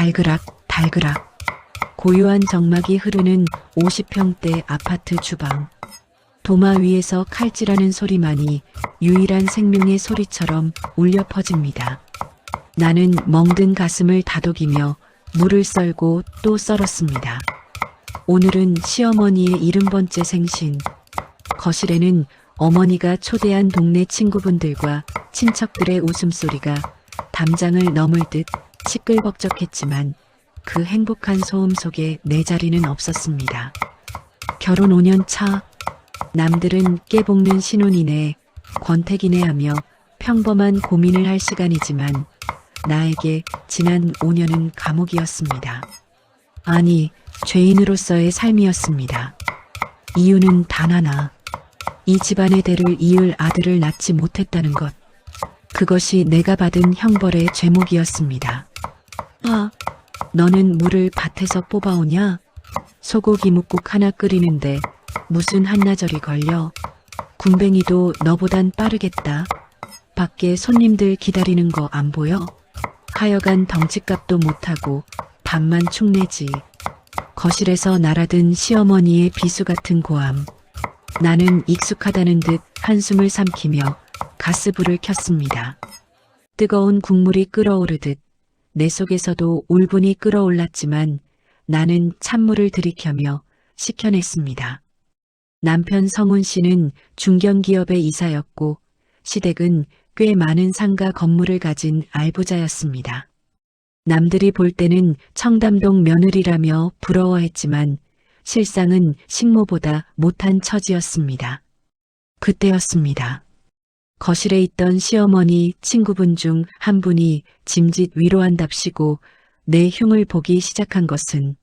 달그락 달그락 고요한 정막이 흐르는 50평대 아파트 주방. 도마 위에서 칼질하는 소리만이 유일한 생명의 소리처럼 울려 퍼집니다. 나는 멍든 가슴을 다독이며 물을 썰고 또 썰었습니다. 오늘은 시어머니의 70번째 생신. 거실에는 어머니가 초대한 동네 친구분들과 친척들의 웃음소리가 담장을 넘을 듯 시끌벅적했지만 그 행복한 소음 속에 내 자리는 없었습니다. 결혼 5년 차. 남들은 깨볶는 신혼이네, 권태기네 하며 평범한 고민을 할 시간이지만 나에게 지난 5년은 감옥이었습니다. 아니, 죄인으로서의 삶이었습니다. 이유는 단 하나. 이 집안의 대를 이을 아들을 낳지 못했다는 것. 그것이 내가 받은 형벌의 죄목이었습니다. 아, 너는 물을 밭에서 뽑아오냐? 소고기 뭇국 하나 끓이는데 무슨 한나절이 걸려? 군뱅이도 너보단 빠르겠다. 밖에 손님들 기다리는 거 안 보여? 하여간 덩치값도 못하고 밥만 축내지. 거실에서 날아든 시어머니의 비수 같은 고함. 나는 익숙하다는 듯 한숨을 삼키며 가스불을 켰습니다. 뜨거운 국물이 끓어오르듯 내 속에서도 울분이 끓어올랐지만 나는 찬물을 들이켜며 식혀냈습니다. 남편 성훈 씨는 중견기업의 이사였고 시댁은 꽤 많은 상가 건물을 가진 알부자였습니다. 남들이 볼 때는 청담동 며느리라며 부러워했지만 실상은 식모보다 못한 처지였습니다. 그때였습니다. 거실에 있던 시어머니 친구분 중 한 분이 짐짓 위로한답시고 내 흉을 보기 시작한 것은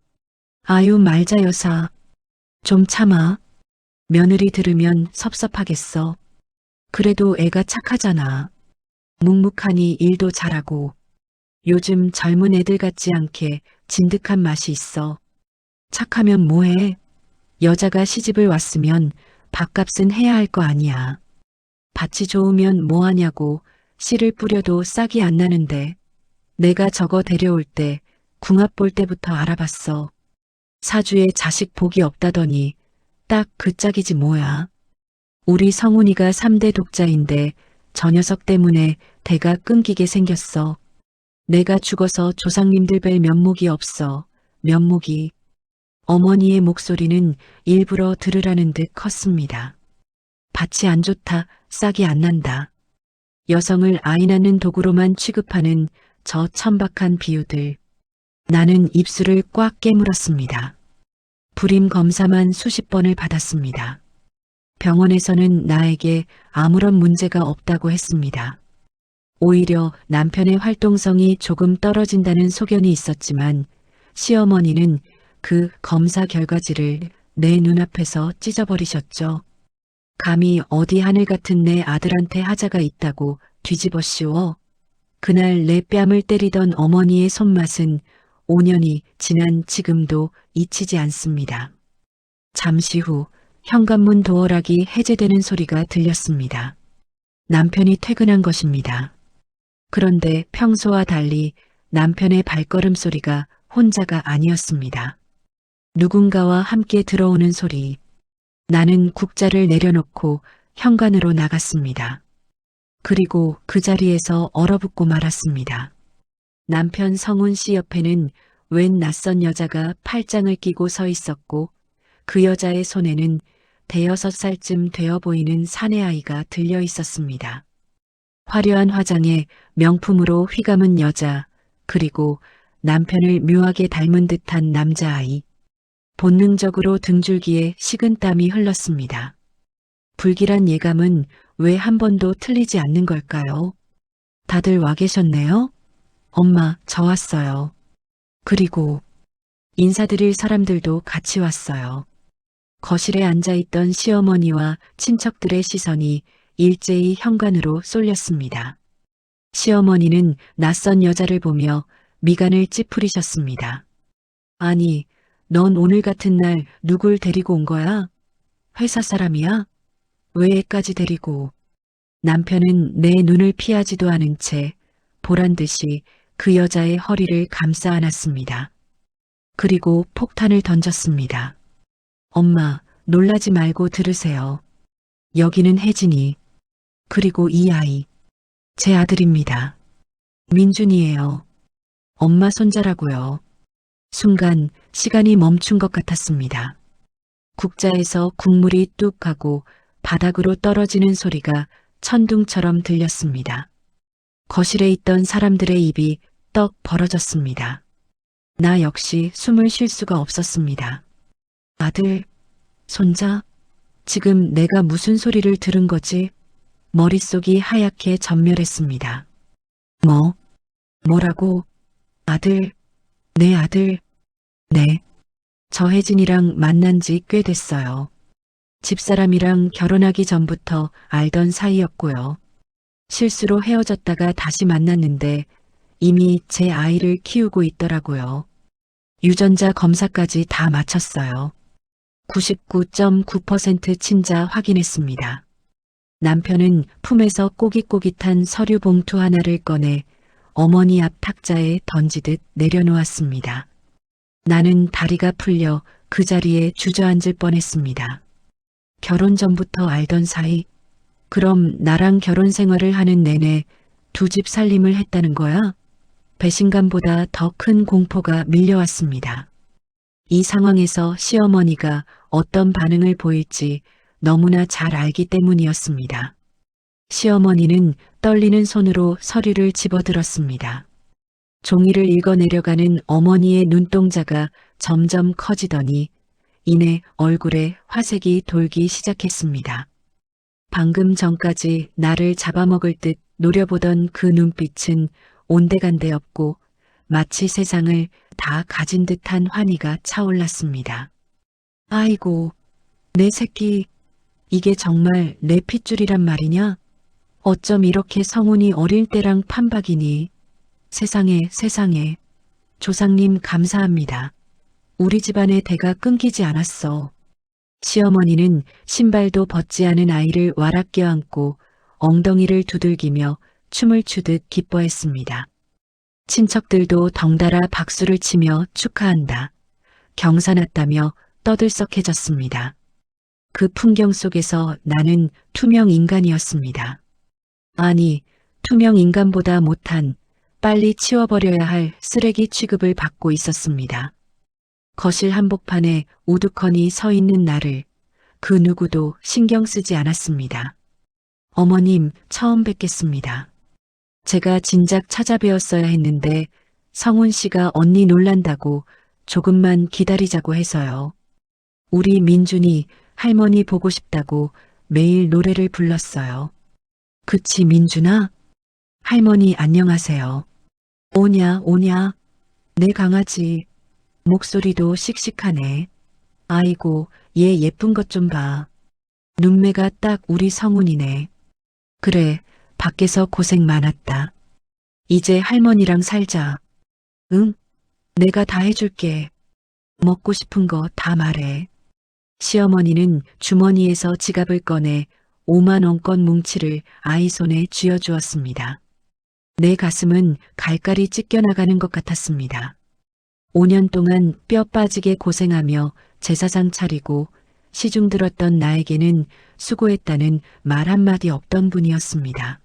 아유 말자 여사. 좀 참아. 며느리 들으면 섭섭하겠어. 그래도 애가 착하잖아. 묵묵하니 일도 잘하고 요즘 젊은 애들 같지 않게 진득한 맛이 있어. 착하면 뭐해? 여자가 시집을 왔으면 밥값은 해야 할 거 아니야. 밭이 좋으면 뭐하냐고 씨를 뿌려도 싹이 안 나는데 내가 저거 데려올 때 궁합 볼 때부터 알아봤어. 사주에 자식 복이 없다더니 딱 그 짝이지 뭐야. 우리 성훈이가 3대 독자인데 저 녀석 때문에 대가 끊기게 생겼어. 내가 죽어서 조상님들 뵐 면목이 없어. 면목이. 어머니의 목소리는 일부러 들으라는 듯 컸습니다. 밭이 안 좋다, 싹이 안 난다. 여성을 아이 낳는 도구로만 취급하는 저 천박한 비유들. 나는 입술을 꽉 깨물었습니다. 불임 검사만 수십 번을 받았습니다. 병원에서는 나에게 아무런 문제가 없다고 했습니다. 오히려 남편의 활동성이 조금 떨어진다는 소견이 있었지만 시어머니는 그 검사 결과지를 내 눈앞에서 찢어버리셨죠. 감히 어디 하늘 같은 내 아들한테 하자가 있다고 뒤집어 씌워. 그날 내 뺨을 때리던 어머니의 손맛은 5년이 지난 지금도 잊히지 않습니다. 잠시 후 현관문 도어락이 해제되는 소리가 들렸습니다. 남편이 퇴근한 것입니다. 그런데 평소와 달리 남편의 발걸음 소리가 혼자가 아니었습니다. 누군가와 함께 들어오는 소리. 나는 국자를 내려놓고 현관으로 나갔습니다. 그리고 그 자리에서 얼어붙고 말았습니다. 남편 성훈 씨 옆에는 웬 낯선 여자가 팔짱을 끼고 서 있었고 그 여자의 손에는 5살쯤 되어 보이는 사내아이가 들려 있었습니다. 화려한 화장에 명품으로 휘감은 여자, 그리고 남편을 묘하게 닮은 듯한 남자아이. 본능적으로 등줄기에 식은땀이 흘렀습니다. 불길한 예감은 왜 한 번도 틀리지 않는 걸까요? 다들 와 계셨네요? 엄마, 저 왔어요. 그리고 인사드릴 사람들도 같이 왔어요. 거실에 앉아있던 시어머니와 친척들의 시선이 일제히 현관으로 쏠렸습니다. 시어머니는 낯선 여자를 보며 미간을 찌푸리셨습니다. 아니, 넌 오늘 같은 날 누굴 데리고 온 거야? 회사 사람이야? 왜 애까지 데리고? 남편은 내 눈을 피하지도 않은 채 보란 듯이 그 여자의 허리를 감싸 안았습니다. 그리고 폭탄을 던졌습니다. 엄마, 놀라지 말고 들으세요. 여기는 혜진이, 그리고 이 아이, 제 아들입니다. 민준이에요. 엄마 손자라고요. 순간 시간이 멈춘 것 같았습니다. 국자에서 국물이 뚝 하고 바닥으로 떨어지는 소리가 천둥처럼 들렸습니다. 거실에 있던 사람들의 입이 떡 벌어졌습니다. 나 역시 숨을 쉴 수가 없었습니다. 아들, 손자, 지금 내가 무슨 소리를 들은 거지? 머릿속이 하얗게 전멸했습니다. 뭐라고? 아들, 내 아들, 네. 저 혜진이랑 만난 지 꽤 됐어요. 집사람이랑 결혼하기 전부터 알던 사이였고요. 실수로 헤어졌다가 다시 만났는데 이미 제 아이를 키우고 있더라고요. 유전자 검사까지 다 마쳤어요. 99.9% 친자 확인했습니다. 남편은 품에서 꼬깃꼬깃한 서류 봉투 하나를 꺼내 어머니 앞 탁자에 던지듯 내려놓았습니다. 나는 다리가 풀려 그 자리에 주저앉을 뻔했습니다. 결혼 전부터 알던 사이? 그럼 나랑 결혼 생활을 하는 내내 두 집 살림을 했다는 거야? 배신감보다 더 큰 공포가 밀려왔습니다. 이 상황에서 시어머니가 어떤 반응을 보일지 너무나 잘 알기 때문이었습니다. 시어머니는 떨리는 손으로 서류를 집어들었습니다. 종이를 읽어내려가는 어머니의 눈동자가 점점 커지더니 이내 얼굴에 화색이 돌기 시작했습니다. 방금 전까지 나를 잡아먹을 듯 노려보던 그 눈빛은 온데간데 없고 마치 세상을 다 가진 듯한 환희가 차올랐습니다. 아이고, 내 새끼, 이게 정말 내 핏줄이란 말이냐? 어쩜 이렇게 성운이 어릴 때랑 판박이니? 세상에, 조상님 감사합니다. 우리 집안의 대가 끊기지 않았어. 시어머니는 신발도 벗지 않은 아이를 와락 껴안고 엉덩이를 두들기며 춤을 추듯 기뻐했습니다. 친척들도 덩달아 박수를 치며 축하한다, 경사났다며 떠들썩해졌습니다. 그 풍경 속에서 나는 투명 인간이었습니다. 아니, 투명 인간보다 못한 빨리 치워버려야 할 쓰레기 취급을 받고 있었습니다. 거실 한복판에 우두커니 서 있는 나를 그 누구도 신경 쓰지 않았습니다. 어머님, 처음 뵙겠습니다. 제가 진작 찾아뵈었어야 했는데 성훈 씨가 언니 놀란다고 조금만 기다리자고 해서요. 우리 민준이 할머니 보고 싶다고 매일 노래를 불렀어요. 그치, 민준아? 할머니 안녕하세요. 오냐, 내 강아지. 목소리도 씩씩하네. 아이고, 얘 예쁜 것 좀 봐. 눈매가 딱 우리 성훈이네. 그래, 밖에서 고생 많았다. 이제 할머니랑 살자. 응? 내가 다 해줄게. 먹고 싶은 거 다 말해. 시어머니는 주머니에서 지갑을 꺼내 5만 원권 뭉치를 아이 손에 쥐어주었습니다. 내 가슴은 갈갈이 찢겨나가는 것 같았습니다. 5년 동안 뼈 빠지게 고생하며 제사상 차리고 시중 들었던 나에게는 수고했다는 말 한마디 없던 분이었습니다.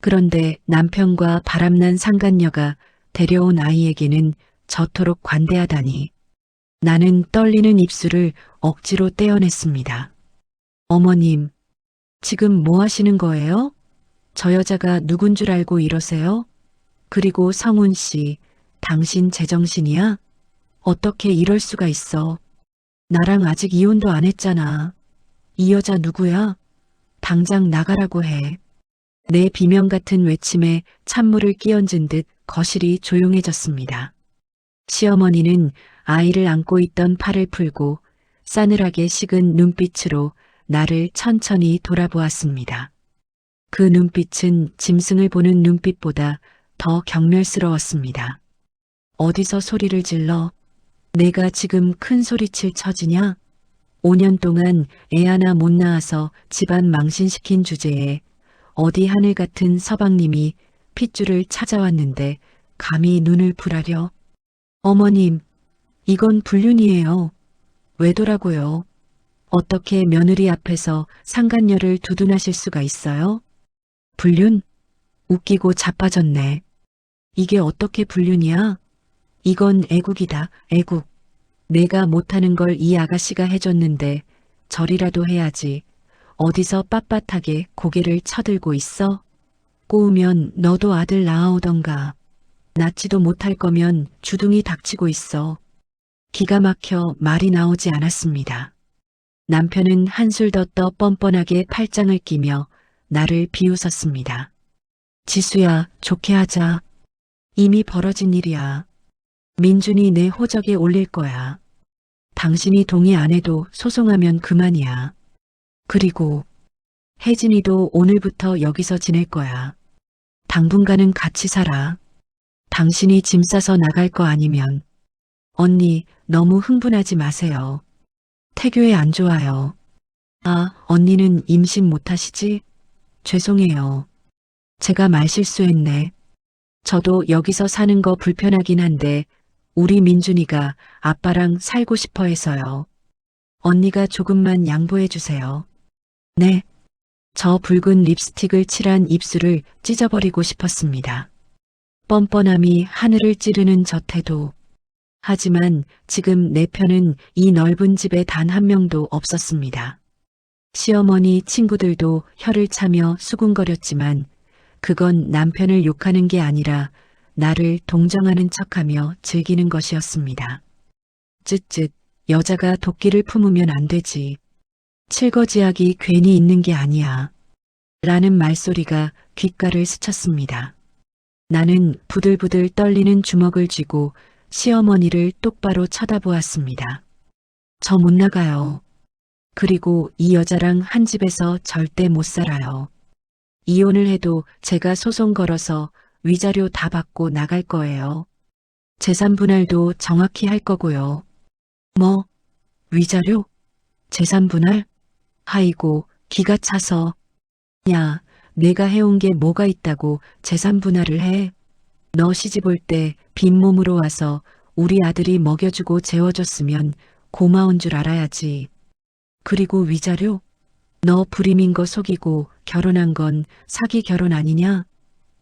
그런데 남편과 바람난 상간녀가 데려온 아이에게는 저토록 관대하다니. 나는 떨리는 입술을 억지로 떼어냈습니다. 어머님, 지금 뭐 하시는 거예요? 저 여자가 누군 줄 알고 이러세요? 그리고 성훈 씨, 당신 제정신이야? 어떻게 이럴 수가 있어? 나랑 아직 이혼도 안 했잖아. 이 여자 누구야? 당장 나가라고 해. 내 비명 같은 외침에 찬물을 끼얹은 듯 거실이 조용해졌습니다. 시어머니는 아이를 안고 있던 팔을 풀고 싸늘하게 식은 눈빛으로 나를 천천히 돌아보았습니다. 그 눈빛은 짐승을 보는 눈빛보다 더 경멸스러웠습니다. 어디서 소리를 질러? 내가 지금 큰 소리칠 처지냐? 5년 동안 애 하나 못 낳아서 집안 망신시킨 주제에 어디 하늘 같은 서방님이 핏줄을 찾아왔는데 감히 눈을 부라려. 어머님, 이건 불륜이에요. 왜더라고요? 어떻게 며느리 앞에서 상간녀를 두둔하실 수가 있어요? 불륜? 웃기고 자빠졌네. 이게 어떻게 불륜이야? 이건 애국이다, 애국. 내가 못하는 걸 이 아가씨가 해줬는데 절이라도 해야지. 어디서 빳빳하게 고개를 쳐들고 있어? 꼬우면 너도 아들 낳아오던가. 낳지도 못할 거면 주둥이 닥치고 있어. 기가 막혀 말이 나오지 않았습니다. 남편은 한술 더 떠 뻔뻔하게 팔짱을 끼며 나를 비웃었습니다. 지수야, 좋게 하자. 이미 벌어진 일이야. 민준이 내 호적에 올릴 거야. 당신이 동의 안 해도 소송하면 그만이야. 그리고 혜진이도 오늘부터 여기서 지낼 거야. 당분간은 같이 살아. 당신이 짐 싸서 나갈 거 아니면. 언니, 너무 흥분하지 마세요. 태교에 안 좋아요. 아, 언니는 임신 못하시지? 죄송해요. 제가 말실수했네. 저도 여기서 사는 거 불편하긴 한데 우리 민준이가 아빠랑 살고 싶어 해서요. 언니가 조금만 양보해 주세요. 네. 저 붉은 립스틱을 칠한 입술을 찢어버리고 싶었습니다. 뻔뻔함이 하늘을 찌르는 저 태도. 하지만 지금 내 편은 이 넓은 집에 단 한 명도 없었습니다. 시어머니 친구들도 혀를 차며 수군거렸지만 그건 남편을 욕하는 게 아니라 나를 동정하는 척하며 즐기는 것이었습니다. 쯧쯧, 여자가 도끼를 품으면 안 되지. 칠거지약이 괜히 있는 게 아니야. 라는 말소리가 귓가를 스쳤습니다. 나는 부들부들 떨리는 주먹을 쥐고 시어머니를 똑바로 쳐다보았습니다. 저 못 나가요. 그리고 이 여자랑 한 집에서 절대 못 살아요. 이혼을 해도 제가 소송 걸어서 위자료 다 받고 나갈 거예요. 재산 분할도 정확히 할 거고요. 뭐? 위자료? 재산 분할? 아이고, 기가 차서. 야, 내가 해온 게 뭐가 있다고 재산 분할을 해? 너 시집 올 때 빈몸으로 와서 우리 아들이 먹여주고 재워줬으면 고마운 줄 알아야지. 그리고 위자료? 너 불임인 거 속이고 결혼한 건 사기 결혼 아니냐?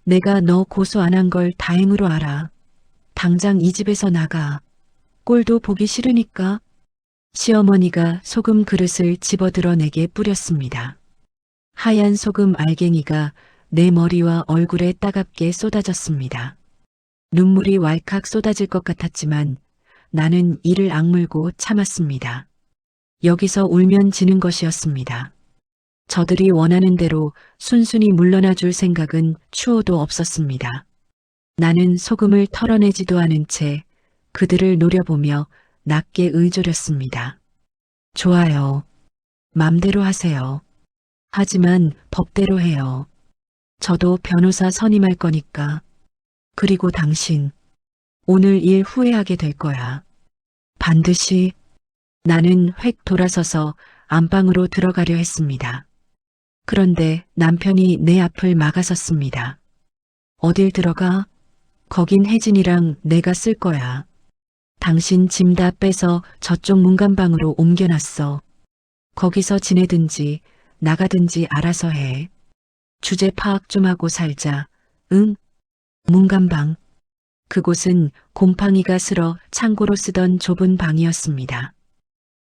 내가 너 고소 안 한 걸 다행으로 알아. 당장 이 집에서 나가. 꼴도 보기 싫으니까. 시어머니가 소금 그릇을 집어들어 내게 뿌렸습니다. 하얀 소금 알갱이가 내 머리와 얼굴에 따갑게 쏟아졌습니다. 눈물이 왈칵 쏟아질 것 같았지만 나는 이를 악물고 참았습니다. 여기서 울면 지는 것이었습니다. 저들이 원하는 대로 순순히 물러나 줄 생각은 추호도 없었습니다. 나는 소금을 털어내지도 않은 채 그들을 노려보며 낮게 의조렸습니다. 좋아요. 맘대로 하세요. 하지만 법대로 해요. 저도 변호사 선임할 거니까. 그리고 당신, 오늘 일 후회하게 될 거야. 반드시. 나는 획 돌아서서 안방으로 들어가려 했습니다. 그런데 남편이 내 앞을 막아섰습니다. 어딜 들어가? 거긴 혜진이랑 내가 쓸 거야. 당신 짐 다 빼서 저쪽 문간방으로 옮겨놨어. 거기서 지내든지 나가든지 알아서 해. 주제 파악 좀 하고 살자. 응? 문간방. 그곳은 곰팡이가 슬어 창고로 쓰던 좁은 방이었습니다.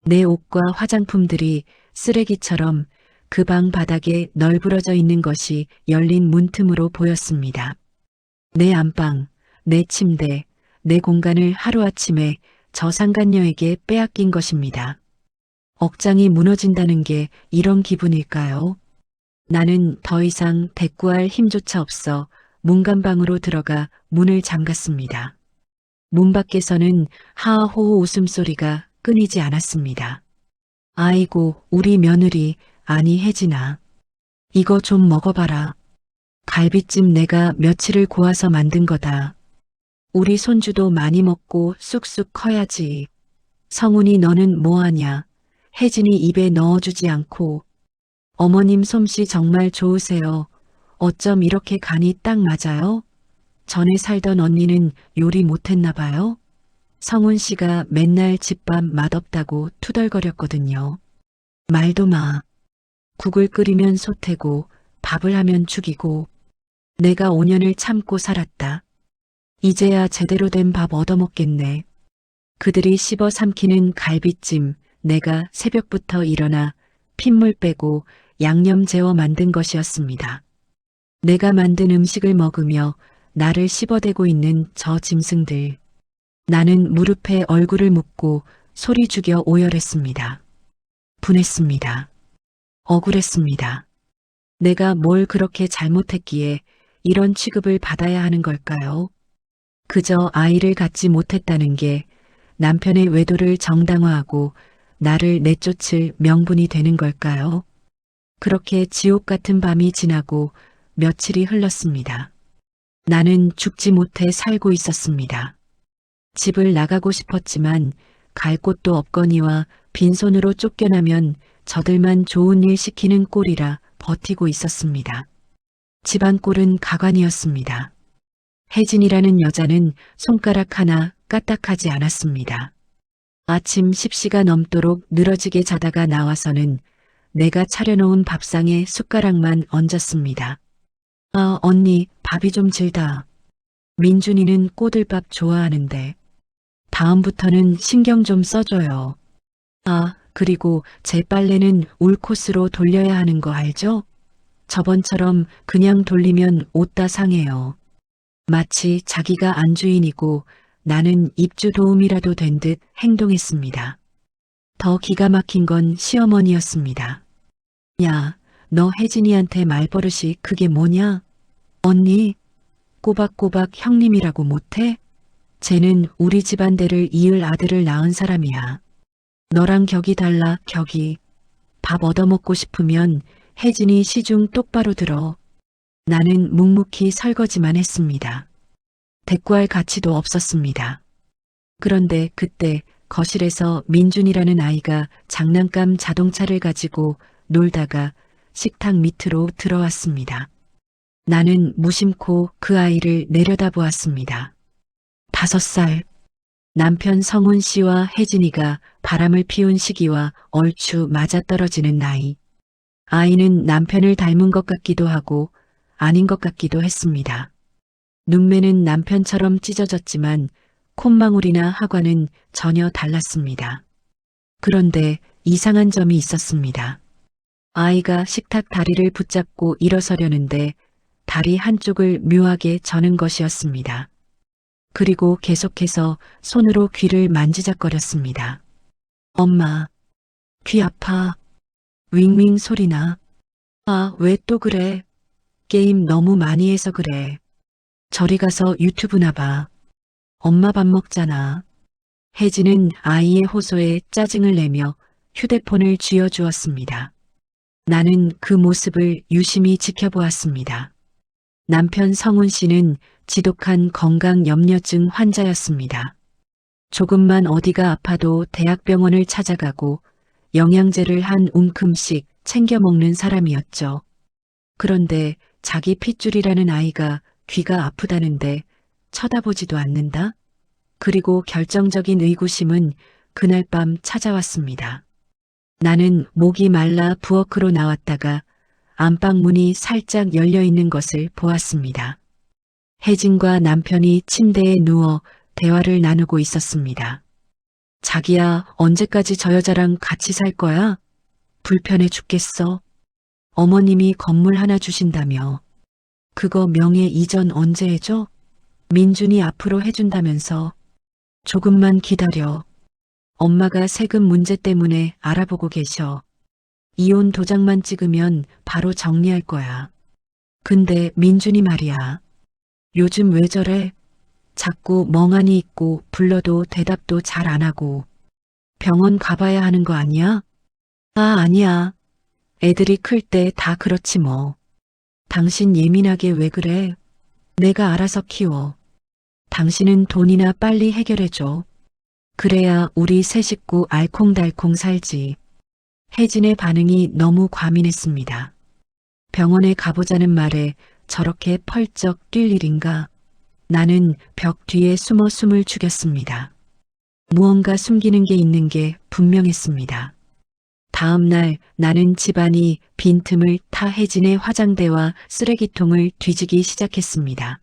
내 옷과 화장품들이 쓰레기처럼 그 방 바닥에 널브러져 있는 것이 열린 문틈으로 보였습니다. 내 안방, 내 침대, 내 공간을 하루아침에 저 상간녀에게 빼앗긴 것입니다. 억장이 무너진다는 게 이런 기분일까요? 나는 더 이상 대꾸할 힘조차 없어 문간방으로 들어가 문을 잠갔습니다. 문 밖에서는 하하호호 웃음소리가 끊이지 않았습니다. 아이고, 우리 며느리, 아니 혜진아. 이거 좀 먹어봐라. 갈비찜 내가 며칠을 고아서 만든 거다. 우리 손주도 많이 먹고 쑥쑥 커야지. 성훈이 너는 뭐하냐. 혜진이 입에 넣어주지 않고. 어머님 솜씨 정말 좋으세요. 어쩜 이렇게 간이 딱 맞아요? 전에 살던 언니는 요리 못했나 봐요. 성훈 씨가 맨날 집밥 맛없다고 투덜거렸거든요. 말도 마. 국을 끓이면 솥태고 밥을 하면 죽이고 내가 5년을 참고 살았다. 이제야 제대로 된 밥 얻어먹겠네. 그들이 씹어 삼키는 갈비찜 내가 새벽부터 일어나 핏물 빼고 양념 재워 만든 것이었습니다. 내가 만든 음식을 먹으며 나를 씹어대고 있는 저 짐승들. 나는 무릎에 얼굴을 묻고 소리 죽여 오열했습니다. 분했습니다. 억울했습니다. 내가 뭘 그렇게 잘못했기에 이런 취급을 받아야 하는 걸까요? 그저 아이를 갖지 못했다는 게 남편의 외도를 정당화하고 나를 내쫓을 명분이 되는 걸까요? 그렇게 지옥 같은 밤이 지나고 며칠이 흘렀습니다. 나는 죽지 못해 살고 있었습니다. 집을 나가고 싶었지만 갈 곳도 없거니와 빈손으로 쫓겨나면 저들만 좋은 일 시키는 꼴이라 버티고 있었습니다. 집안 꼴은 가관이었습니다. 혜진이라는 여자는 손가락 하나 까딱하지 않았습니다. 아침 10시가 넘도록 늘어지게 자다가 나와서는 내가 차려놓은 밥상에 숟가락만 얹었습니다. 아, 언니, 밥이 좀 질다. 민준이는 꼬들밥 좋아하는데. 다음부터는 신경 좀 써줘요. 아, 그리고 제 빨래는 울 코스로 돌려야 하는 거 알죠? 저번처럼 그냥 돌리면 옷 다 상해요. 마치 자기가 안주인이고 나는 입주 도움이라도 된 듯 행동했습니다. 더 기가 막힌 건 시어머니였습니다. 야, 너 혜진이한테 말버릇이 그게 뭐냐? 언니, 꼬박꼬박 형님이라고 못해? 쟤는 우리 집안대를 이을 아들을 낳은 사람이야. 너랑 격이 달라, 격이. 밥 얻어먹고 싶으면 혜진이 시중 똑바로 들어. 나는 묵묵히 설거지만 했습니다. 대꾸할 가치도 없었습니다. 그런데 그때 거실에서 민준이라는 아이가 장난감 자동차를 가지고 놀다가 식탁 밑으로 들어왔습니다. 나는 무심코 그 아이를 내려다보았습니다. 5살. 남편 성훈 씨와 혜진이가 바람을 피운 시기와 얼추 맞아떨어지는 나이. 아이는 남편을 닮은 것 같기도 하고 아닌 것 같기도 했습니다. 눈매는 남편처럼 찢어졌지만 콧망울이나 하관은 전혀 달랐습니다. 그런데 이상한 점이 있었습니다. 아이가 식탁 다리를 붙잡고 일어서려는데 다리 한쪽을 묘하게 저는 것이었습니다. 그리고 계속해서 손으로 귀를 만지작거렸습니다. 엄마, 귀 아파. 윙윙 소리나. 아, 왜 또 그래? 게임 너무 많이 해서 그래. 저리 가서 유튜브나 봐. 엄마 밥 먹잖아. 혜진은 아이의 호소에 짜증을 내며 휴대폰을 쥐어주었습니다. 나는 그 모습을 유심히 지켜보았습니다. 남편 성훈 씨는 지독한 건강염려증 환자였습니다. 조금만 어디가 아파도 대학병원을 찾아가고 영양제를 한 움큼씩 챙겨 먹는 사람이었죠. 그런데 자기 핏줄이라는 아이가 귀가 아프다는데 쳐다보지도 않는다? 그리고 결정적인 의구심은 그날 밤 찾아왔습니다. 나는 목이 말라 부엌으로 나왔다가 안방 문이 살짝 열려 있는 것을 보았습니다. 혜진과 남편이 침대에 누워 대화를 나누고 있었습니다. 자기야, 언제까지 저 여자랑 같이 살 거야? 불편해 죽겠어. 어머님이 건물 하나 주신다며. 그거 명예 이전 언제 해줘? 민준이 앞으로 해준다면서. 조금만 기다려. 엄마가 세금 문제 때문에 알아보고 계셔. 이혼 도장만 찍으면 바로 정리할 거야. 근데 민준이 말이야. 요즘 왜 저래? 자꾸 멍하니 있고 불러도 대답도 잘 안 하고. 병원 가봐야 하는 거 아니야? 아, 아니야. 애들이 클 때 다 그렇지 뭐. 당신 예민하게 왜 그래? 내가 알아서 키워. 당신은 돈이나 빨리 해결해줘. 그래야 우리 세 식구 알콩달콩 살지. 혜진의 반응이 너무 과민했습니다. 병원에 가보자는 말에 저렇게 펄쩍 뛸 일인가? 나는 벽 뒤에 숨어 숨을 죽였습니다. 무언가 숨기는 게 있는 게 분명했습니다. 다음 날 나는 집안이 빈틈을 타 혜진의 화장대와 쓰레기통을 뒤지기 시작했습니다.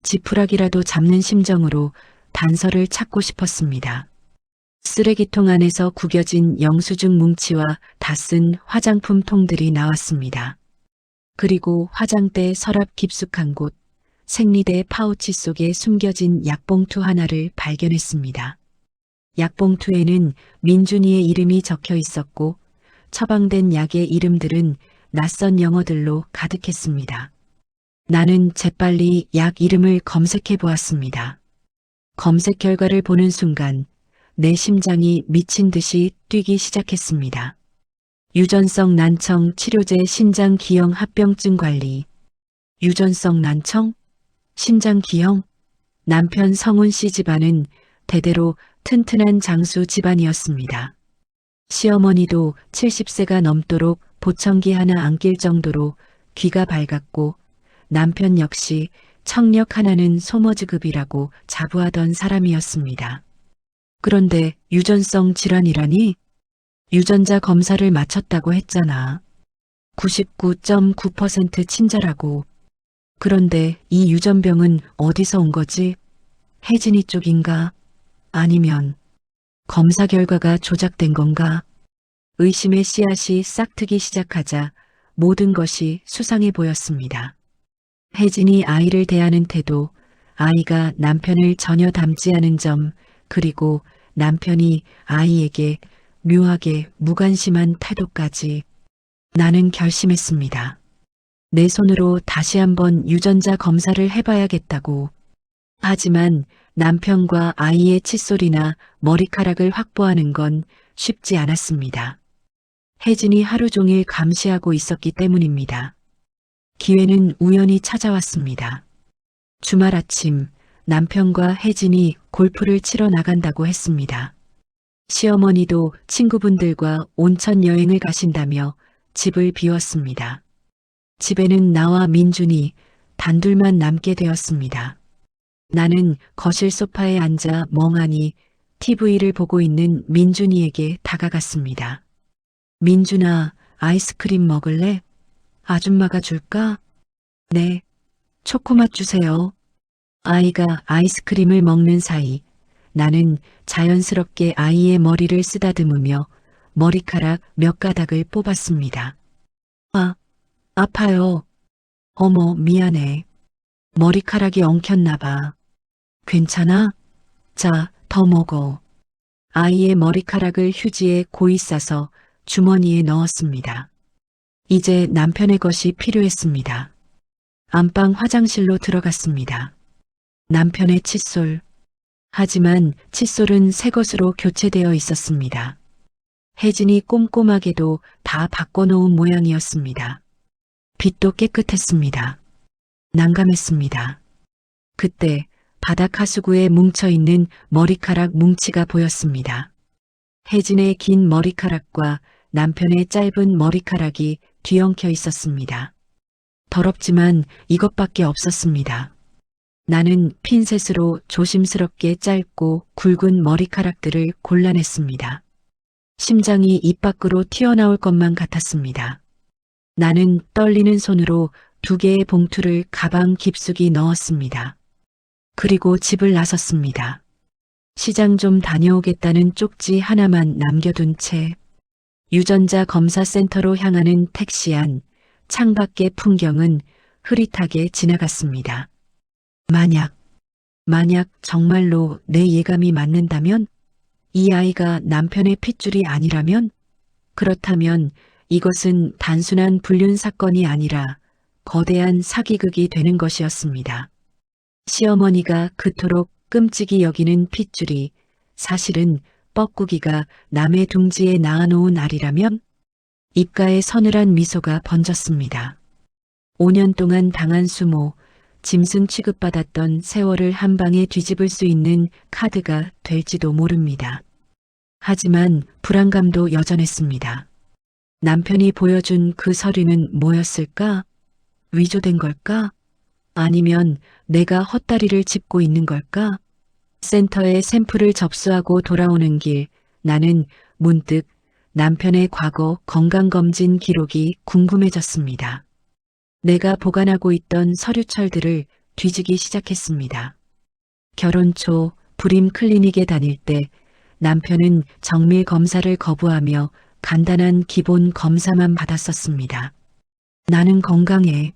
지푸라기라도 잡는 심정으로 단서를 찾고 싶었습니다. 쓰레기통 안에서 구겨진 영수증 뭉치와 다 쓴 화장품 통들이 나왔습니다. 그리고 화장대 서랍 깊숙한 곳, 생리대 파우치 속에 숨겨진 약봉투 하나를 발견했습니다. 약봉투에는 민준이의 이름이 적혀 있었고 처방된 약의 이름들은 낯선 영어들로 가득했습니다. 나는 재빨리 약 이름을 검색해 보았습니다. 검색 결과를 보는 순간 내 심장이 미친 듯이 뛰기 시작했습니다. 유전성 난청 치료제 신장 기형 합병증 관리. 유전성 난청? 신장 기형? 남편 성훈 씨 집안은 대대로 튼튼한 장수 집안이었습니다. 시어머니도 70세가 넘도록 보청기 하나 안 낄 정도로 귀가 밝았고 남편 역시 청력 하나는 소머즈급이라고 자부하던 사람이었습니다. 그런데 유전성 질환이라니? 유전자 검사를 마쳤다고 했잖아. 99.9% 친절하고. 그런데 이 유전병은 어디서 온 거지? 혜진이 쪽인가? 아니면 검사 결과가 조작된 건가? 의심의 씨앗이 싹트기 시작하자 모든 것이 수상해 보였습니다. 혜진이 아이를 대하는 태도, 아이가 남편을 전혀 닮지 않은 점, 그리고 남편이 아이에게 묘하게 무관심한 태도까지. 나는 결심했습니다. 내 손으로 다시 한번 유전자 검사를 해봐야겠다고. 하지만 남편과 아이의 칫솔이나 머리카락을 확보하는 건 쉽지 않았습니다. 혜진이 하루 종일 감시하고 있었기 때문입니다. 기회는 우연히 찾아왔습니다. 주말 아침 남편과 혜진이 골프를 치러 나간다고 했습니다. 시어머니도 친구분들과 온천 여행을 가신다며 집을 비웠습니다. 집에는 나와 민준이 단둘만 남게 되었습니다. 나는 거실 소파에 앉아 멍하니 TV를 보고 있는 민준이에게 다가갔습니다. 민준아, 아이스크림 먹을래? 아줌마가 줄까? 네, 초코맛 주세요. 아이가 아이스크림을 먹는 사이 나는 자연스럽게 아이의 머리를 쓰다듬으며 머리카락 몇 가닥을 뽑았습니다. 아, 아파요. 어머, 미안해. 머리카락이 엉켰나 봐. 괜찮아? 자, 더 먹어. 아이의 머리카락을 휴지에 고이 싸서 주머니에 넣었습니다. 이제 남편의 것이 필요했습니다. 안방 화장실로 들어갔습니다. 남편의 칫솔. 하지만 칫솔은 새 것으로 교체되어 있었습니다. 혜진이 꼼꼼하게도 다 바꿔놓은 모양이었습니다. 빛도 깨끗했습니다. 난감했습니다. 그때 바닥 하수구에 뭉쳐있는 머리카락 뭉치가 보였습니다. 혜진의 긴 머리카락과 남편의 짧은 머리카락이 뒤엉켜 있었습니다. 더럽지만 이것밖에 없었습니다. 나는 핀셋으로 조심스럽게 짧고 굵은 머리카락들을 골라냈습니다. 심장이 입 밖으로 튀어나올 것만 같았습니다. 나는 떨리는 손으로 2개의 봉투를 가방 깊숙이 넣었습니다. 그리고 집을 나섰습니다. 시장 좀 다녀오겠다는 쪽지 하나만 남겨둔 채 유전자 검사 센터로 향하는 택시 안 창밖의 풍경은 흐릿하게 지나갔습니다. 만약 정말로 내 예감이 맞는다면? 이 아이가 남편의 핏줄이 아니라면? 그렇다면 이것은 단순한 불륜 사건이 아니라 거대한 사기극이 되는 것이었습니다. 시어머니가 그토록 끔찍이 여기는 핏줄이 사실은 뻐꾸기가 남의 둥지에 낳아놓은 알이라면? 입가에 서늘한 미소가 번졌습니다. 5년 동안 당한 수모, 짐승 취급받았던 세월을 한 방에 뒤집을 수 있는 카드가 될지도 모릅니다. 하지만 불안감도 여전했습니다. 남편이 보여준 그 서류는 뭐였을까? 위조된 걸까? 아니면 내가 헛다리를 짚고 있는 걸까? 센터에 샘플을 접수하고 돌아오는 길, 나는 문득 남편의 과거 건강검진 기록이 궁금해졌습니다. 내가 보관하고 있던 서류철들을 뒤지기 시작했습니다. 결혼 초 불임 클리닉에 다닐 때 남편은 정밀 검사를 거부하며 간단한 기본 검사만 받았었습니다. 나는 건강해.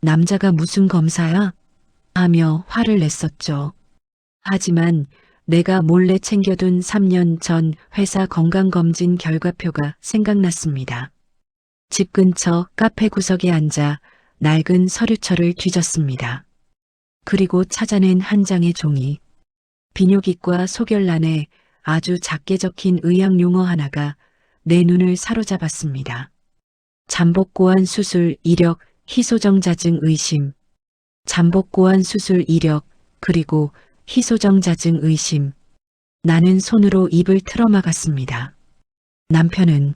남자가 무슨 검사야? 하며 화를 냈었죠. 하지만 내가 몰래 챙겨둔 3년 전 회사 건강검진 결과표가 생각났습니다. 집 근처 카페 구석에 앉아 낡은 서류철을 뒤졌습니다. 그리고 찾아낸 한 장의 종이. 비뇨기과 소결란에 아주 작게 적힌 의학 용어 하나가 내 눈을 사로잡았습니다. 잠복고환 수술 이력 희소정자증 의심. 잠복고환 수술 이력 그리고 희소정자증 의심. 나는 손으로 입을 틀어막았습니다. 남편은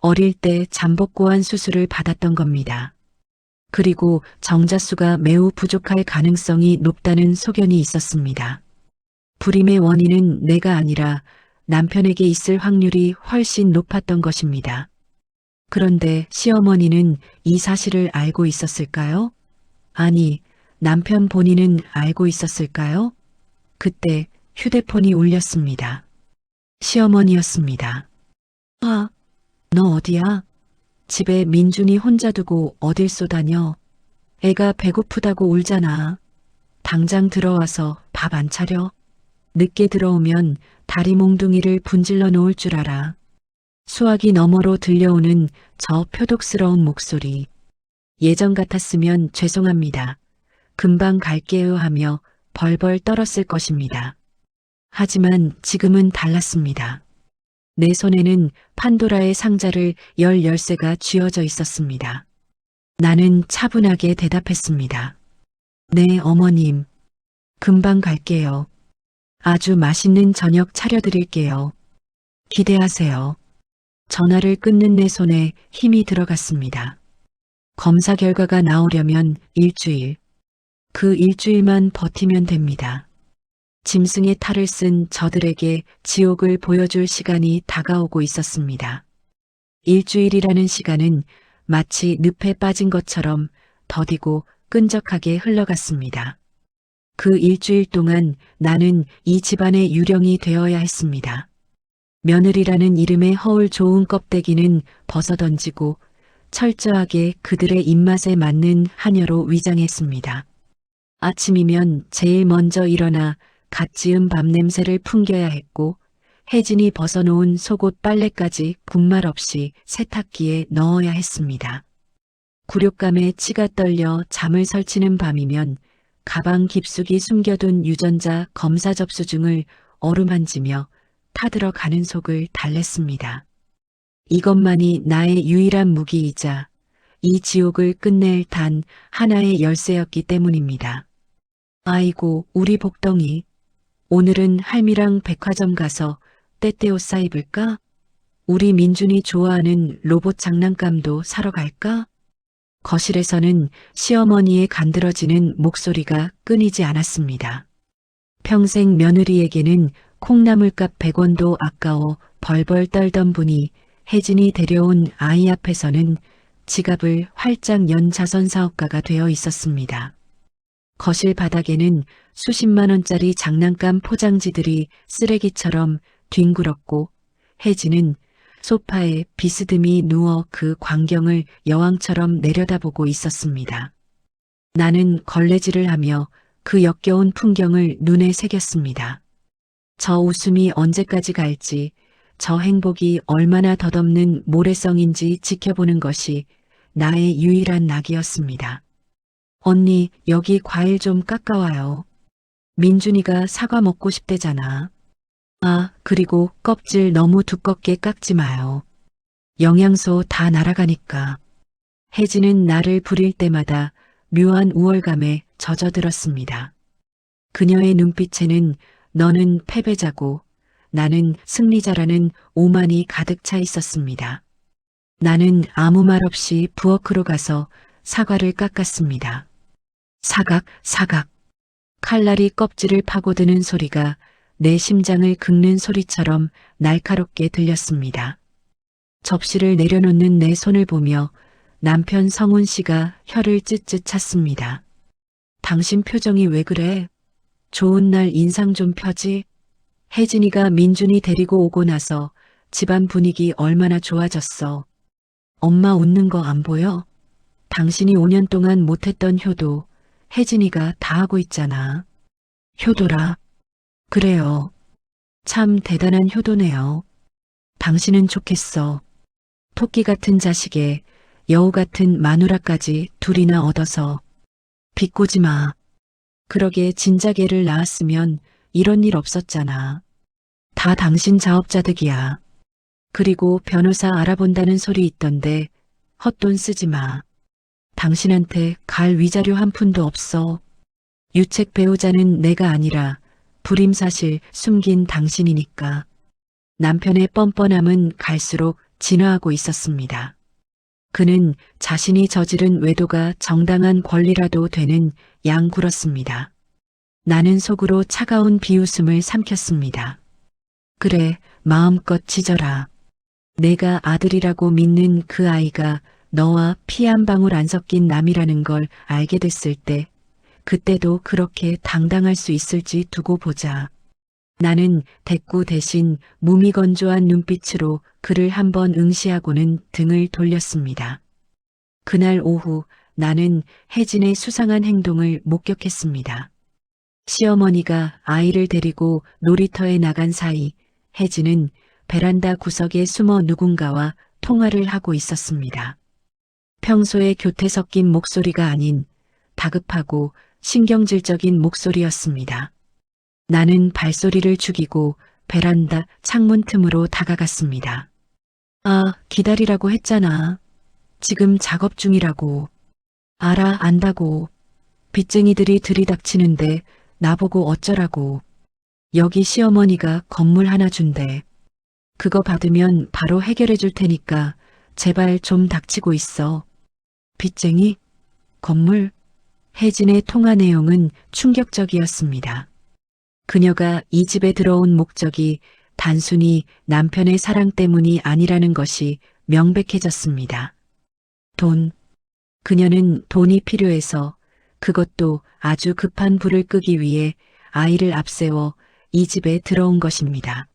어릴 때 잠복고환 수술을 받았던 겁니다. 그리고 정자수가 매우 부족할 가능성이 높다는 소견이 있었습니다. 불임의 원인은 내가 아니라 남편에게 있을 확률이 훨씬 높았던 것입니다. 그런데 시어머니는 이 사실을 알고 있었을까요? 아니, 남편 본인은 알고 있었을까요? 그때 휴대폰이 울렸습니다. 시어머니였습니다. 아, 너 어디야? 집에 민준이 혼자 두고 어딜 쏘다녀? 애가 배고프다고 울잖아. 당장 들어와서 밥 안 차려? 늦게 들어오면 다리 몽둥이를 분질러 놓을 줄 알아. 수화기 너머로 들려오는 저 표독스러운 목소리. 예전 같았으면 죄송합니다. 금방 갈게요 하며 벌벌 떨었을 것입니다. 하지만 지금은 달랐습니다. 내 손에는 판도라의 상자를 열 열쇠가 쥐어져 있었습니다. 나는 차분하게 대답했습니다. 네, 어머님. 금방 갈게요. 아주 맛있는 저녁 차려드릴게요. 기대하세요. 전화를 끊는 내 손에 힘이 들어갔습니다. 검사 결과가 나오려면 일주일. 그 일주일만 버티면 됩니다. 짐승의 탈을 쓴 저들에게 지옥을 보여줄 시간이 다가오고 있었습니다. 일주일이라는 시간은 마치 늪에 빠진 것처럼 더디고 끈적하게 흘러갔습니다. 그 일주일 동안 나는 이 집안의 유령이 되어야 했습니다. 며느리라는 이름의 허울 좋은 껍데기는 벗어던지고 철저하게 그들의 입맛에 맞는 하녀로 위장했습니다. 아침이면 제일 먼저 일어나 갓 지은 밥 냄새를 풍겨야 했고 혜진이 벗어놓은 속옷 빨래까지 군말 없이 세탁기에 넣어야 했습니다. 굴욕감에 치가 떨려 잠을 설치는 밤이면 가방 깊숙이 숨겨둔 유전자 검사 접수증을 어루만지며 타들어가는 속을 달랬습니다. 이것만이 나의 유일한 무기이자 이 지옥을 끝낼 단 하나의 열쇠였기 때문입니다. 아이고, 우리 복덩이. 오늘은 할미랑 백화점 가서 때때옷 사 입을까? 우리 민준이 좋아하는 로봇 장난감도 사러 갈까? 거실에서는 시어머니의 간드러지는 목소리가 끊이지 않았습니다. 평생 며느리에게는 콩나물값 100원도 아까워 벌벌 떨던 분이 혜진이 데려온 아이 앞에서는 지갑을 활짝 연 자선사업가가 되어 있었습니다. 거실 바닥에는 수십만 원짜리 장난감 포장지들이 쓰레기처럼 뒹굴었고 혜진은 소파에 비스듬히 누워 그 광경을 여왕처럼 내려다보고 있었습니다. 나는 걸레질을 하며 그 역겨운 풍경을 눈에 새겼습니다. 저 웃음이 언제까지 갈지, 저 행복이 얼마나 덧없는 모래성인지 지켜보는 것이 나의 유일한 낙이었습니다. 언니, 여기 과일 좀 깎아와요. 민준이가 사과 먹고 싶대잖아. 아, 그리고 껍질 너무 두껍게 깎지 마요. 영양소 다 날아가니까. 혜진은 나를 부릴 때마다 묘한 우월감에 젖어들었습니다. 그녀의 눈빛에는 너는 패배자고 나는 승리자라는 오만이 가득 차 있었습니다. 나는 아무 말 없이 부엌으로 가서 사과를 깎았습니다. 사각, 사각. 칼날이 껍질을 파고드는 소리가 내 심장을 긁는 소리처럼 날카롭게 들렸습니다. 접시를 내려놓는 내 손을 보며 남편 성훈 씨가 혀를 찢찢 찼습니다. 당신 표정이 왜 그래? 좋은 날 인상 좀 펴지? 혜진이가 민준이 데리고 오고 나서 집안 분위기 얼마나 좋아졌어. 엄마 웃는 거 안 보여? 당신이 5년 동안 못했던 효도 혜진이가 다 하고 있잖아. 효도라. 그래요. 참 대단한 효도네요. 당신은 좋겠어. 토끼 같은 자식에 여우 같은 마누라까지 둘이나 얻어서. 비꼬지 마. 그러게 진작 애를 낳았으면 이런 일 없었잖아. 다 당신 자업자득이야. 그리고 변호사 알아본다는 소리 있던데 헛돈 쓰지 마. 당신한테 갈 위자료 한 푼도 없어. 유책 배우자는 내가 아니라 불임사실 숨긴 당신이니까. 남편의 뻔뻔함은 갈수록 진화하고 있었습니다. 그는 자신이 저지른 외도가 정당한 권리라도 되는 양 굴었습니다. 나는 속으로 차가운 비웃음을 삼켰습니다. 그래, 마음껏 짖어라. 내가 아들이라고 믿는 그 아이가 너와 피 한 방울 안 섞인 남이라는 걸 알게 됐을 때, 그때도 그렇게 당당할 수 있을지 두고 보자. 나는 대꾸 대신 무미건조한 눈빛으로 그를 한번 응시하고는 등을 돌렸습니다. 그날 오후 나는 혜진의 수상한 행동을 목격했습니다. 시어머니가 아이를 데리고 놀이터에 나간 사이 혜진은 베란다 구석에 숨어 누군가와 통화를 하고 있었습니다. 평소에 교태 섞인 목소리가 아닌 다급하고 신경질적인 목소리였습니다. 나는 발소리를 죽이고 베란다 창문 틈으로 다가갔습니다. 아, 기다리라고 했잖아. 지금 작업 중이라고. 알아, 안다고. 빚쟁이들이 들이닥치는데 나보고 어쩌라고. 여기 시어머니가 건물 하나 준대. 그거 받으면 바로 해결해 줄 테니까 제발 좀 닥치고 있어. 빚쟁이? 건물? 혜진의 통화 내용은 충격적이었습니다. 그녀가 이 집에 들어온 목적이 단순히 남편의 사랑 때문이 아니라는 것이 명백해졌습니다. 돈. 그녀는 돈이 필요해서 그것도 아주 급한 불을 끄기 위해 아이를 앞세워 이 집에 들어온 것입니다.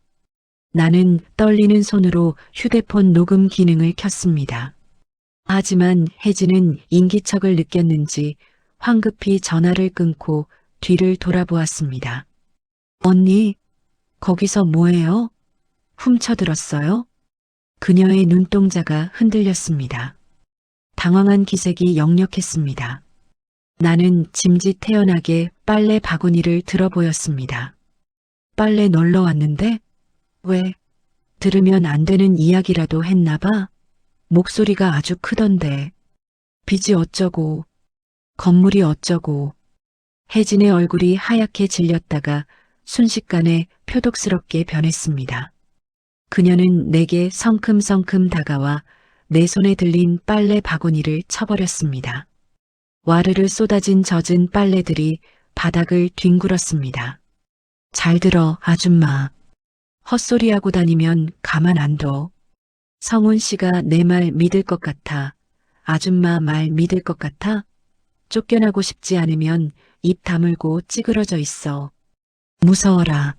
나는 떨리는 손으로 휴대폰 녹음 기능을 켰습니다. 하지만 혜진은 인기척을 느꼈는지 황급히 전화를 끊고 뒤를 돌아보았습니다. 언니, 거기서 뭐해요? 훔쳐들었어요? 그녀의 눈동자가 흔들렸습니다. 당황한 기색이 역력했습니다. 나는 짐짓 태연하게 빨래 바구니를 들어보였습니다. 빨래 널러 왔는데? 왜? 들으면 안 되는 이야기라도 했나 봐? 목소리가 아주 크던데. 빚이 어쩌고, 건물이 어쩌고. 혜진의 얼굴이 하얗게 질렸다가 순식간에 표독스럽게 변했습니다. 그녀는 내게 성큼성큼 다가와 내 손에 들린 빨래 바구니를 쳐버렸습니다. 와르르 쏟아진 젖은 빨래들이 바닥을 뒹굴었습니다. 잘 들어, 아줌마. 헛소리하고 다니면 가만 안 둬. 성훈 씨가 내 말 믿을 것 같아. 아줌마 말 믿을 것 같아? 쫓겨나고 싶지 않으면 입 다물고 찌그러져 있어. 무서워라.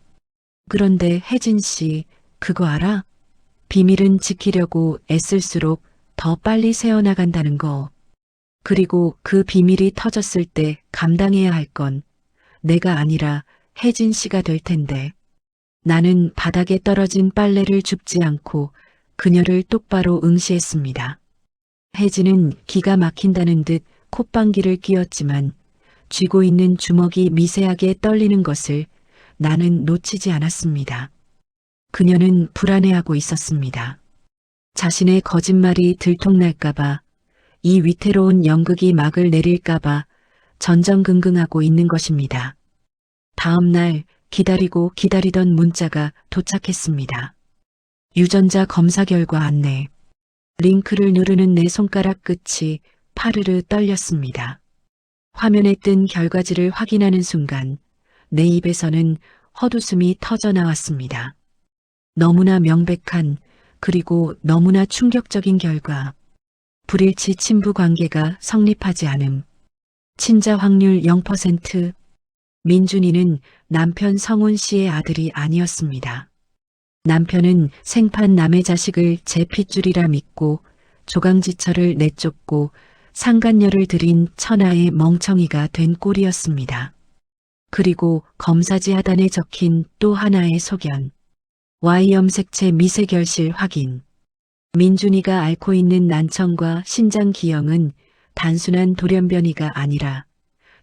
그런데 혜진 씨, 그거 알아? 비밀은 지키려고 애쓸수록 더 빨리 새어나간다는 거. 그리고 그 비밀이 터졌을 때 감당해야 할 건 내가 아니라 혜진 씨가 될 텐데. 나는 바닥에 떨어진 빨래를 줍지 않고 그녀를 똑바로 응시했습니다. 혜진은 기가 막힌다는 듯 콧방귀를 뀌었지만 쥐고 있는 주먹이 미세하게 떨리는 것을 나는 놓치지 않았습니다. 그녀는 불안해하고 있었습니다. 자신의 거짓말이 들통날까봐, 이 위태로운 연극이 막을 내릴까봐 전전긍긍하고 있는 것입니다. 다음 날 기다리고 기다리던 문자가 도착했습니다. 유전자 검사 결과 안내. 링크를 누르는 내 손가락 끝이 파르르 떨렸습니다. 화면에 뜬 결과지를 확인하는 순간 내 입에서는 헛웃음이 터져 나왔습니다. 너무나 명백한 그리고 너무나 충격적인 결과. 불일치 친부 관계가 성립하지 않음. 친자 확률 0%. 민준이는 남편 성훈 씨의 아들이 아니었습니다. 남편은 생판 남의 자식을 제 핏줄이라 믿고 조강지처를 내쫓고 상간녀를 들인 천하의 멍청이가 된 꼴이었습니다. 그리고 검사지 하단에 적힌 또 하나의 소견. Y염색체 미세결실 확인. 민준이가 앓고 있는 난청과 신장 기형은 단순한 돌연변이가 아니라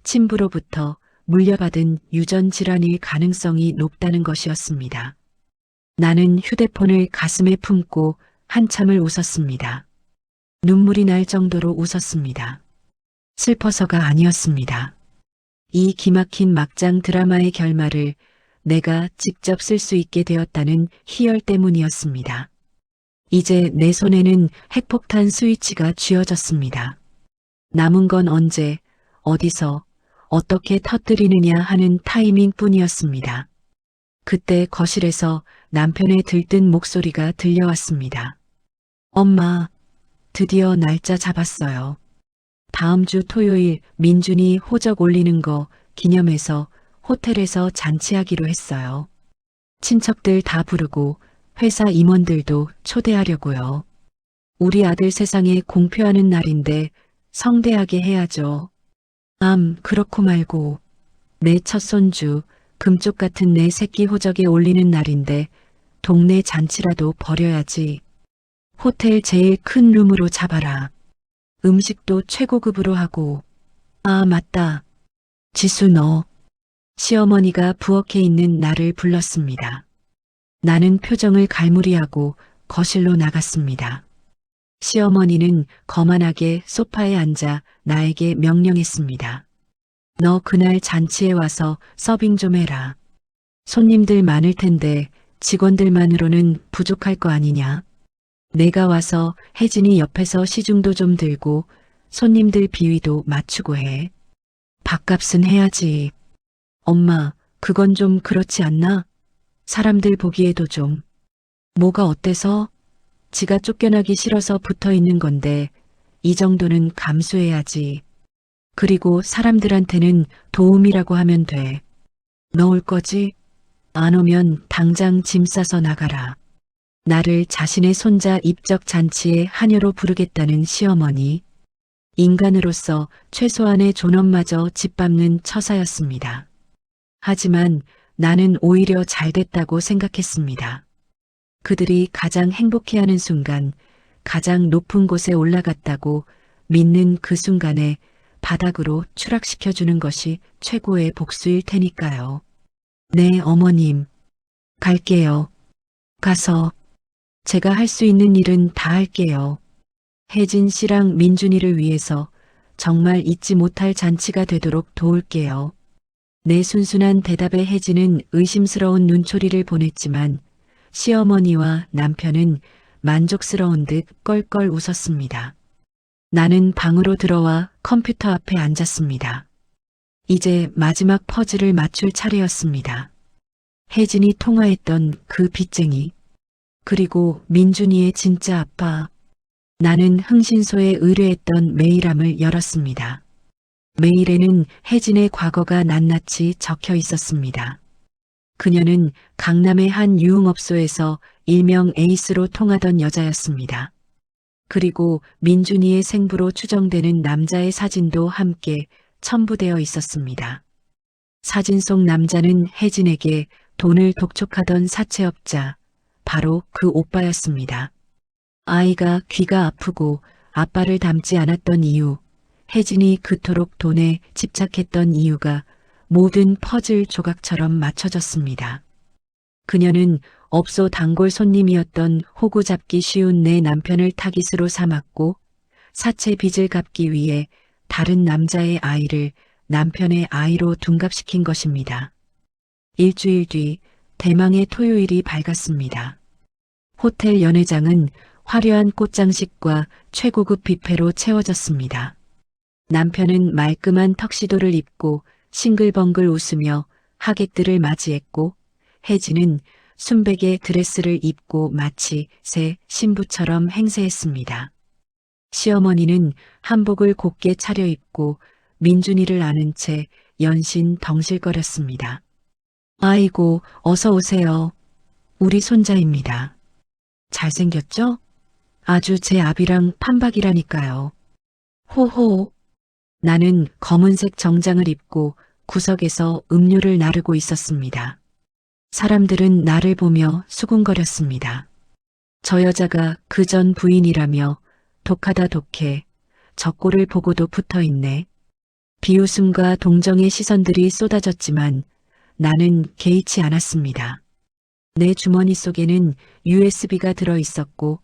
친부로부터 물려받은 유전 질환일 가능성이 높다는 것이었습니다. 나는 휴대폰을 가슴에 품고 한참을 웃었습니다. 눈물이 날 정도로 웃었습니다. 슬퍼서가 아니었습니다. 이 기막힌 막장 드라마의 결말을 내가 직접 쓸 수 있게 되었다는 희열 때문이었습니다. 이제 내 손에는 핵폭탄 스위치가 쥐어졌습니다. 남은 건 언제, 어디서, 어떻게 터뜨리느냐 하는 타이밍뿐이었습니다. 그때 거실에서 남편의 들뜬 목소리가 들려왔습니다. 엄마, 드디어 날짜 잡았어요. 다음 주 토요일 민준이 호적 올리는 거 기념해서 호텔에서 잔치하기로 했어요. 친척들 다 부르고 회사 임원들도 초대하려고요. 우리 아들 세상에 공표하는 날인데 성대하게 해야죠. 그렇고 말고 내 첫 손주, 금쪽 같은 내 새끼 호적에 올리는 날인데 동네 잔치라도 벌여야지. 호텔 제일 큰 룸으로 잡아라. 음식도 최고급으로 하고. 아, 맞다. 지수 너. 시어머니가 부엌에 있는 나를 불렀습니다. 나는 표정을 갈무리하고 거실로 나갔습니다. 시어머니는 거만하게 소파에 앉아 나에게 명령했습니다. 너 그날 잔치에 와서 서빙 좀 해라. 손님들 많을 텐데 직원들만으로는 부족할 거 아니냐. 내가 와서 혜진이 옆에서 시중도 좀 들고 손님들 비위도 맞추고 해. 밥값은 해야지. 엄마, 그건 좀 그렇지 않나? 사람들 보기에도 좀. 뭐가 어때서? 지가 쫓겨나기 싫어서 붙어 있는 건데 이 정도는 감수해야지. 그리고 사람들한테는 도움이라고 하면 돼. 너 올 거지? 안 오면 당장 짐 싸서 나가라. 나를 자신의 손자 입적 잔치에 하녀로 부르겠다는 시어머니. 인간으로서 최소한의 존엄마저 짓밟는 처사였습니다. 하지만 나는 오히려 잘됐다고 생각했습니다. 그들이 가장 행복해하는 순간, 가장 높은 곳에 올라갔다고 믿는 그 순간에 바닥으로 추락시켜주는 것이 최고의 복수일 테니까요. 네, 어머님. 갈게요. 가서 제가 할 수 있는 일은 다 할게요. 혜진 씨랑 민준이를 위해서 정말 잊지 못할 잔치가 되도록 도울게요. 내 순순한 대답에 혜진은 의심스러운 눈초리를 보냈지만 시어머니와 남편은 만족스러운 듯 껄껄 웃었습니다. 나는 방으로 들어와 컴퓨터 앞에 앉았습니다. 이제 마지막 퍼즐을 맞출 차례였습니다. 혜진이 통화했던 그 빚쟁이, 그리고 민준이의 진짜 아빠. 나는 흥신소에 의뢰했던 메일함을 열었습니다. 메일에는 혜진의 과거가 낱낱이 적혀 있었습니다. 그녀는 강남의 한 유흥업소에서 일명 에이스로 통하던 여자였습니다. 그리고 민준이의 생부로 추정되는 남자의 사진도 함께 첨부되어 있었습니다. 사진 속 남자는 혜진에게 돈을 독촉하던 사채업자, 바로 그 오빠였습니다. 아이가 귀가 아프고 아빠를 닮지 않았던 이유, 혜진이 그토록 돈에 집착했던 이유가 모든 퍼즐 조각처럼 맞춰졌습니다. 그녀는 업소 단골 손님이었던 호구 잡기 쉬운 내 남편을 타깃으로 삼았고 사채 빚을 갚기 위해 다른 남자의 아이를 남편의 아이로 둔갑시킨 것입니다. 일주일 뒤 대망의 토요일이 밝았습니다. 호텔 연회장은 화려한 꽃장식과 최고급 뷔페로 채워졌습니다. 남편은 말끔한 턱시도를 입고 싱글벙글 웃으며 하객들을 맞이했고, 혜진은 순백의 드레스를 입고 마치 새 신부처럼 행세했습니다. 시어머니는 한복을 곱게 차려입고 민준이를 안은 채 연신 덩실거렸습니다. 아이고, 어서 오세요. 우리 손자입니다. 잘생겼죠? 아주 제 아비랑 판박이라니까요. 호호. 나는 검은색 정장을 입고 구석에서 음료를 나르고 있었습니다. 사람들은 나를 보며 수군거렸습니다. 저 여자가 그 전 부인이라며 독하다 독해. 저 꼴을 보고도 붙어있네. 비웃음과 동정의 시선들이 쏟아졌지만 나는 개의치 않았습니다. 내 주머니 속에는 USB가 들어 있었고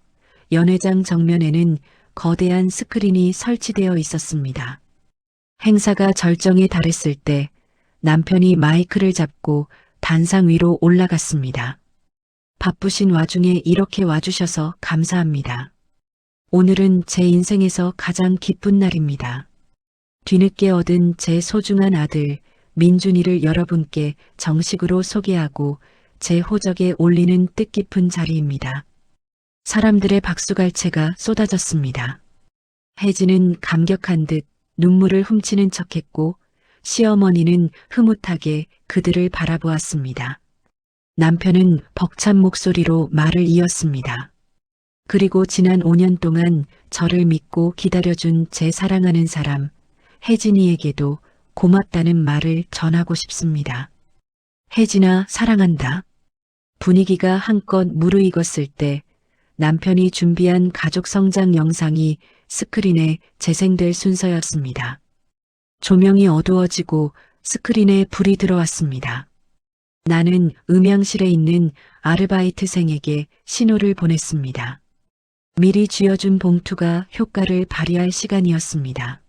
연회장 정면에는 거대한 스크린이 설치되어 있었습니다. 행사가 절정에 달했을 때 남편이 마이크를 잡고 단상 위로 올라갔습니다. 바쁘신 와중에 이렇게 와주셔서 감사합니다. 오늘은 제 인생에서 가장 기쁜 날입니다. 뒤늦게 얻은 제 소중한 아들 민준이를 여러분께 정식으로 소개하고 제 호적에 올리는 뜻깊은 자리입니다. 사람들의 박수갈채가 쏟아졌습니다. 혜진은 감격한 듯 눈물을 훔치는 척했고 시어머니는 흐뭇하게 그들을 바라보았습니다. 남편은 벅찬 목소리로 말을 이었습니다. 그리고 지난 5년 동안 저를 믿고 기다려준 제 사랑하는 사람 혜진이에게도 고맙다는 말을 전하고 싶습니다. 혜진아, 사랑한다. 분위기가 한껏 무르익었을 때 남편이 준비한 가족 성장 영상이 스크린에 재생될 순서였습니다. 조명이 어두워지고 스크린에 불이 들어왔습니다. 나는 음향실에 있는 아르바이트생에게 신호를 보냈습니다. 미리 쥐어준 봉투가 효과를 발휘할 시간이었습니다.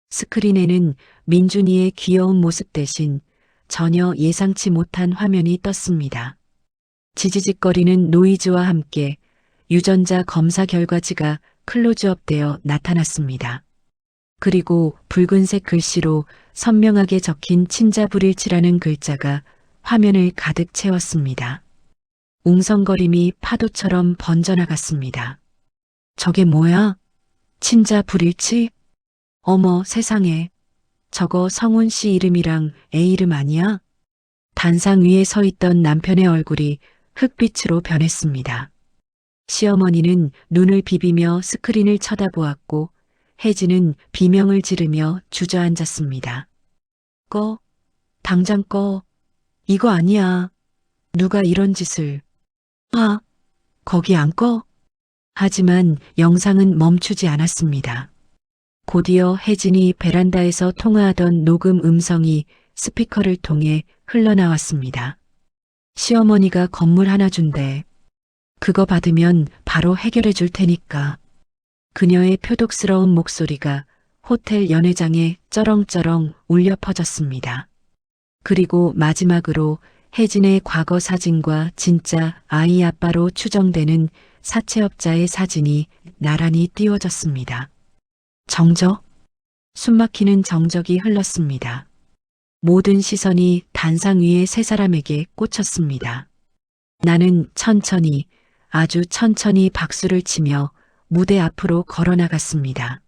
스크린에는 민준이의 귀여운 모습 대신 전혀 예상치 못한 화면이 떴습니다. 지지직거리는 노이즈와 함께 유전자 검사 결과지가 클로즈업되어 나타났습니다. 그리고 붉은색 글씨로 선명하게 적힌 친자불일치라는 글자가 화면을 가득 채웠습니다. 웅성거림이 파도처럼 번져나갔습니다. 저게 뭐야? 친자불일치? 어머 세상에. 저거 성훈 씨 이름이랑 애 이름 아니야? 단상 위에 서 있던 남편의 얼굴이 흑빛으로 변했습니다. 시어머니는 눈을 비비며 스크린을 쳐다보았고 혜진은 비명을 지르며 주저앉았습니다. 꺼. 당장 꺼. 이거 아니야. 누가 이런 짓을. 아, 거기 안 꺼? 하지만 영상은 멈추지 않았습니다. 곧이어 혜진이 베란다에서 통화하던 녹음 음성이 스피커를 통해 흘러나왔습니다. 시어머니가 건물 하나 준대. 그거 받으면 바로 해결해 줄 테니까. 그녀의 표독스러운 목소리가 호텔 연회장에 쩌렁쩌렁 울려 퍼졌습니다. 그리고 마지막으로 혜진의 과거 사진과 진짜 아이 아빠로 추정되는 사채업자의 사진이 나란히 띄워졌습니다. 정적? 숨막히는 정적이 흘렀습니다. 모든 시선이 단상 위의 세 사람에게 꽂혔습니다. 나는 천천히, 아주 천천히 박수를 치며 무대 앞으로 걸어나갔습니다.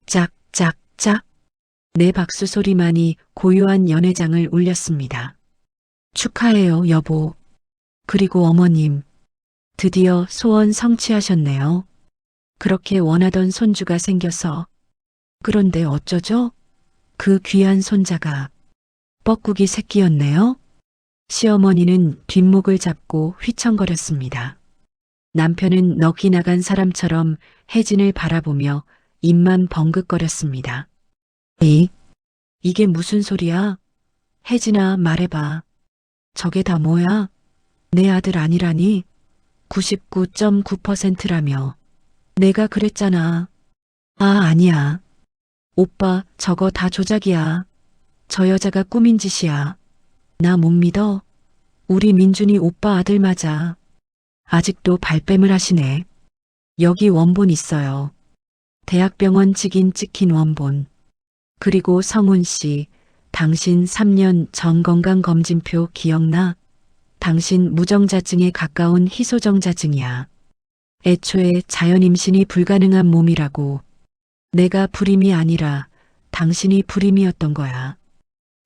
짝짝짝. 내 박수 소리만이 고요한 연회장을 울렸습니다. 축하해요, 여보. 그리고 어머님. 드디어 소원 성취하셨네요. 그렇게 원하던 손주가 생겨서. 그런데 어쩌죠? 그 귀한 손자가 뻐꾸기 새끼였네요. 시어머니는 뒷목을 잡고 휘청거렸습니다. 남편은 넋이 나간 사람처럼 혜진을 바라보며 입만 벙긋거렸습니다. 이게 무슨 소리야? 혜진아, 말해봐. 저게 다 뭐야? 내 아들 아니라니? 99.9%라며. 내가 그랬잖아. 아, 아니야. 오빠, 저거 다 조작이야. 저 여자가 꾸민 짓이야. 나 못 믿어. 우리 민준이 오빠 아들 맞아. 아직도 발뺌을 하시네. 여기 원본 있어요. 대학병원 직인 찍힌 원본. 그리고 성훈 씨, 당신 3년 전 건강검진표 기억나? 당신 무정자증에 가까운 희소정자증이야. 애초에 자연 임신이 불가능한 몸이라고. 내가 불임이 아니라 당신이 불임이었던 거야.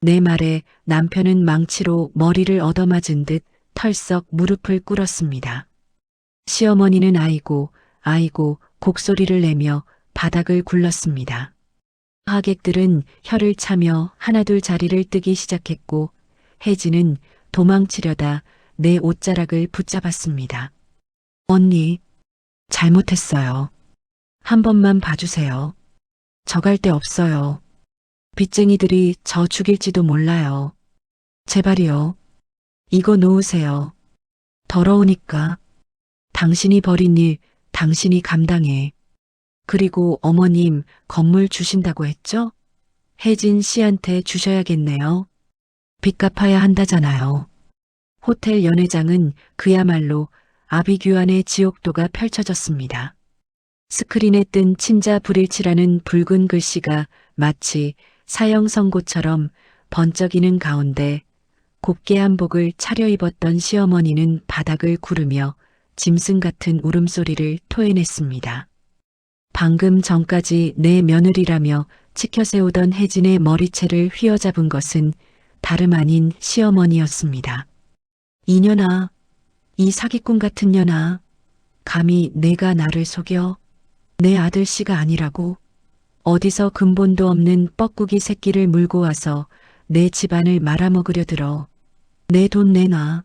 내 말에 남편은 망치로 머리를 얻어맞은 듯 털썩 무릎을 꿇었습니다. 시어머니는 아이고, 아이고 곡소리를 내며 바닥을 굴렀습니다. 하객들은 혀를 차며 하나둘 자리를 뜨기 시작했고 혜진은 도망치려다 내 옷자락을 붙잡았습니다. 언니, 잘못했어요. 한 번만 봐주세요. 저 갈 데 없어요. 빚쟁이들이 저 죽일지도 몰라요. 제발이요. 이거 놓으세요. 더러우니까. 당신이 벌인 일 당신이 감당해. 그리고 어머님 건물 주신다고 했죠? 혜진 씨한테 주셔야겠네요. 빚 갚아야 한다잖아요. 호텔 연회장은 그야말로 아비규환의 지옥도가 펼쳐졌습니다. 스크린에 뜬 친자 불일치라는 붉은 글씨가 마치 사형 선고처럼 번쩍이는 가운데 곱게 한복을 차려입었던 시어머니는 바닥을 구르며 짐승 같은 울음소리를 토해냈습니다. 방금 전까지 내 며느리라며 치켜세우던 혜진의 머리채를 휘어잡은 것은 다름 아닌 시어머니였습니다. 이년아, 이 사기꾼 같은 년아, 감히 내가 나를 속여? 내 아들씨가 아니라고? 어디서 근본도 없는 뻐꾸기 새끼를 물고 와서 내 집안을 말아먹으려 들어. 내 돈 내놔.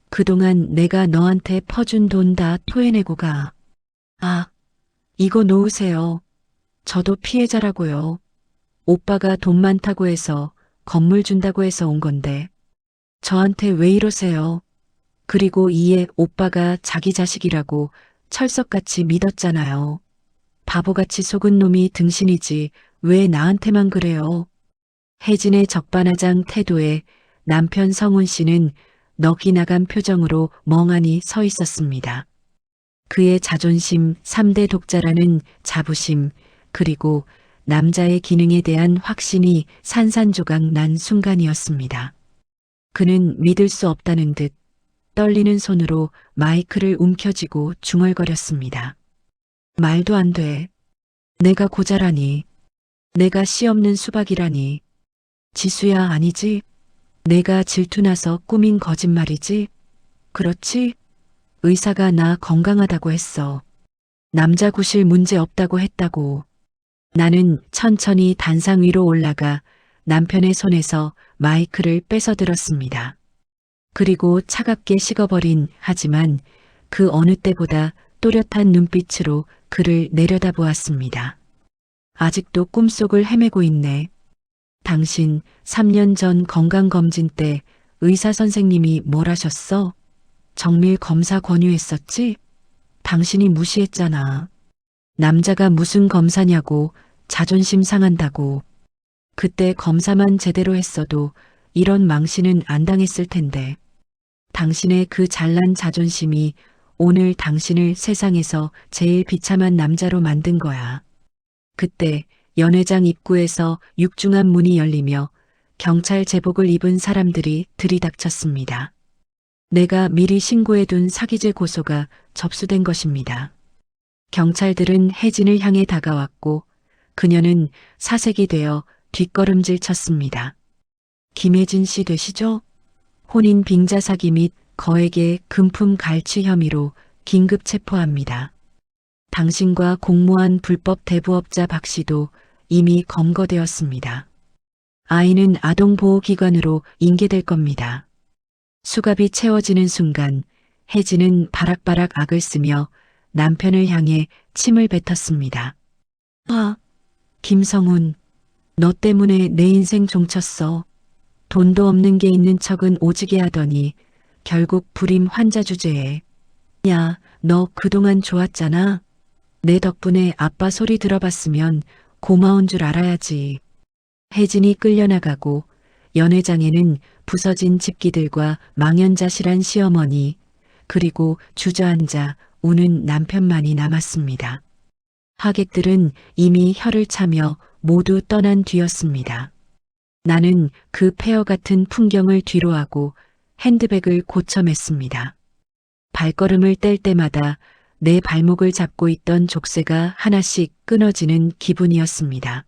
그동안 내가 너한테 퍼준 돈 다 토해내고 가. 아, 이거 놓으세요. 저도 피해자라고요. 오빠가 돈 많다고 해서 건물 준다고 해서 온 건데. 저한테 왜 이러세요? 그리고 이에 오빠가 자기 자식이라고 철석같이 믿었잖아요. 바보같이 속은 놈이 등신이지 왜 나한테만 그래요? 혜진의 적반하장 태도에 남편 성훈 씨는 넋이 나간 표정으로 멍하니 서 있었습니다. 그의 자존심 3대 독자라는 자부심 그리고 남자의 기능에 대한 확신이 산산조각 난 순간이었습니다. 그는 믿을 수 없다는 듯 떨리는 손으로 마이크를 움켜쥐고 중얼거렸습니다. 말도 안 돼. 내가 고자라니. 내가 씨 없는 수박이라니. 지수야 아니지? 내가 질투나서 꾸민 거짓말이지? 그렇지? 의사가 나 건강하다고 했어. 남자 구실 문제 없다고 했다고. 나는 천천히 단상 위로 올라가 남편의 손에서 마이크를 뺏어들었습니다. 그리고 차갑게 식어버린 하지만 그 어느 때보다 또렷한 눈빛으로 그를 내려다보았습니다. 아직도 꿈속을 헤매고 있네. 당신 3년 전 건강검진 때 의사 선생님이 뭘 하셨어? 정밀 검사 권유했었지? 당신이 무시했잖아. 남자가 무슨 검사냐고 자존심 상한다고. 그때 검사만 제대로 했어도 이런 망신은 안 당했을 텐데. 당신의 그 잘난 자존심이 오늘 당신을 세상에서 제일 비참한 남자로 만든 거야. 그때 연회장 입구에서 육중한 문이 열리며 경찰 제복을 입은 사람들이 들이닥쳤습니다. 내가 미리 신고해둔 사기죄 고소가 접수된 것입니다. 경찰들은 혜진을 향해 다가왔고 그녀는 사색이 되어 뒷걸음질 쳤습니다. 김혜진 씨 되시죠? 혼인 빙자 사기 및 거액의 금품 갈취 혐의로 긴급 체포합니다. 당신과 공모한 불법 대부업자 박 씨도 이미 검거되었습니다. 아이는 아동보호기관으로 인계될 겁니다. 수갑이 채워지는 순간 혜진은 바락바락 악을 쓰며 남편을 향해 침을 뱉었습니다. 아, 김성훈, 너 때문에 내 인생 종쳤어. 돈도 없는 게 있는 척은 오지게 하더니 결국 불임 환자 주제에. 야, 너 그동안 좋았잖아. 내 덕분에 아빠 소리 들어봤으면 고마운 줄 알아야지. 혜진이 끌려나가고 연회장에는 부서진 집기들과 망연자실한 시어머니 그리고 주저앉아 우는 남편만이 남았습니다. 하객들은 이미 혀를 차며 모두 떠난 뒤였습니다. 나는 그 폐허 같은 풍경을 뒤로하고 핸드백을 고쳐맸습니다. 발걸음을 뗄 때마다 내 발목을 잡고 있던 족쇄가 하나씩 끊어지는 기분이었습니다.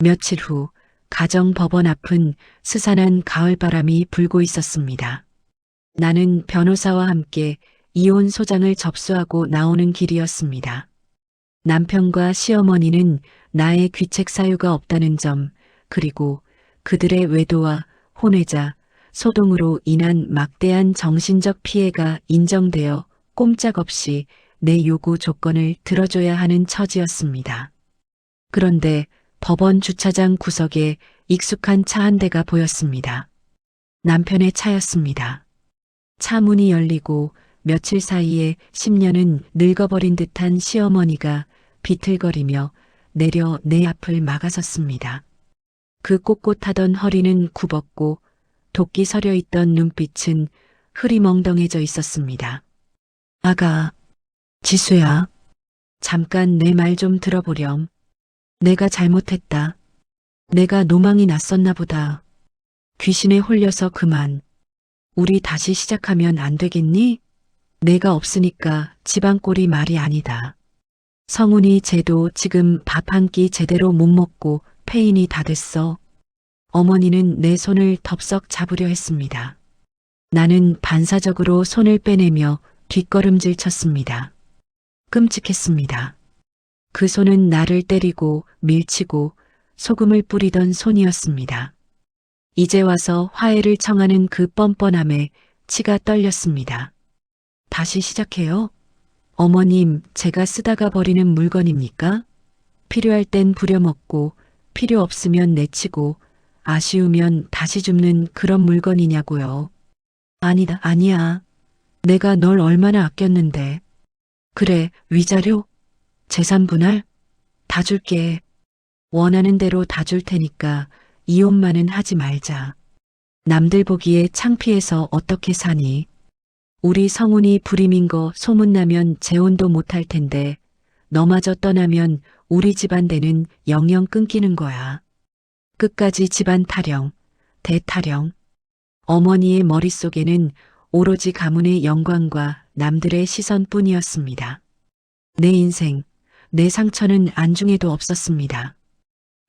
며칠 후 가정법원 앞은 스산한 가을바람이 불고 있었습니다. 나는 변호사와 함께 이혼 소장을 접수하고 나오는 길이었습니다. 남편과 시어머니는 나의 귀책 사유가 없다는 점, 그리고 그들의 외도와 혼외자, 소동으로 인한 막대한 정신적 피해가 인정되어 꼼짝없이 내 요구 조건을 들어줘야 하는 처지였습니다. 그런데 법원 주차장 구석에 익숙한 차 한 대가 보였습니다. 남편의 차였습니다. 차 문이 열리고 며칠 사이에 10년은 늙어버린 듯한 시어머니가 비틀거리며 내려 내 앞을 막아섰습니다. 그 꼿꼿하던 허리는 굽었고 도끼 서려 있던 눈빛은 흐리멍덩해져 있었습니다. 아가, 지수야, 잠깐 내 말 좀 들어보렴. 내가 잘못했다. 내가 노망이 났었나 보다. 귀신에 홀려서 그만. 우리 다시 시작하면 안 되겠니? 내가 없으니까 집안 꼴이 말이 아니다. 성훈이 쟤도 지금 밥 한 끼 제대로 못 먹고 폐인이 다 됐어. 어머니는 내 손을 덥석 잡으려 했습니다. 나는 반사적으로 손을 빼내며 뒷걸음질 쳤습니다. 끔찍했습니다. 그 손은 나를 때리고 밀치고 소금을 뿌리던 손이었습니다. 이제 와서 화해를 청하는 그 뻔뻔함에 치가 떨렸습니다. 다시 시작해요? 어머님, 제가 쓰다가 버리는 물건입니까? 필요할 땐 부려먹고 필요 없으면 내치고 아쉬우면 다시 줍는 그런 물건이냐고요. 아니다, 아니야. 내가 널 얼마나 아꼈는데. 그래, 위자료? 재산 분할? 다 줄게. 원하는 대로 다 줄 테니까 이혼만은 하지 말자. 남들 보기에 창피해서 어떻게 사니? 우리 성훈이 불임인 거 소문나면 재혼도 못할 텐데 너마저 떠나면 우리 집안 대는 영영 끊기는 거야. 끝까지 집안 타령, 대타령. 어머니의 머릿속에는 오로지 가문의 영광과 남들의 시선뿐이었습니다. 내 인생, 내 상처는 안중에도 없었습니다.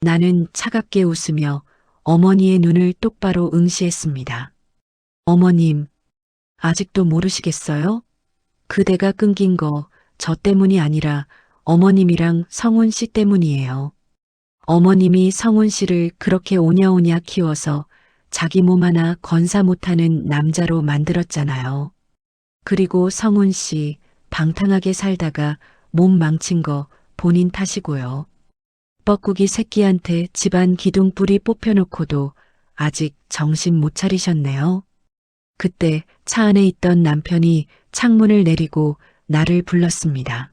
나는 차갑게 웃으며 어머니의 눈을 똑바로 응시했습니다. 어머님, 아직도 모르시겠어요? 그대가 끊긴 거 저 때문이 아니라 어머님이랑 성훈 씨 때문이에요. 어머님이 성훈 씨를 그렇게 오냐오냐 키워서 자기 몸 하나 건사 못하는 남자로 만들었잖아요. 그리고 성훈 씨 방탕하게 살다가 몸 망친 거 본인 탓이고요. 뻐꾸기 새끼한테 집안 기둥뿌리 뽑혀놓고도 아직 정신 못 차리셨네요. 그때 차 안에 있던 남편이 창문을 내리고 나를 불렀습니다.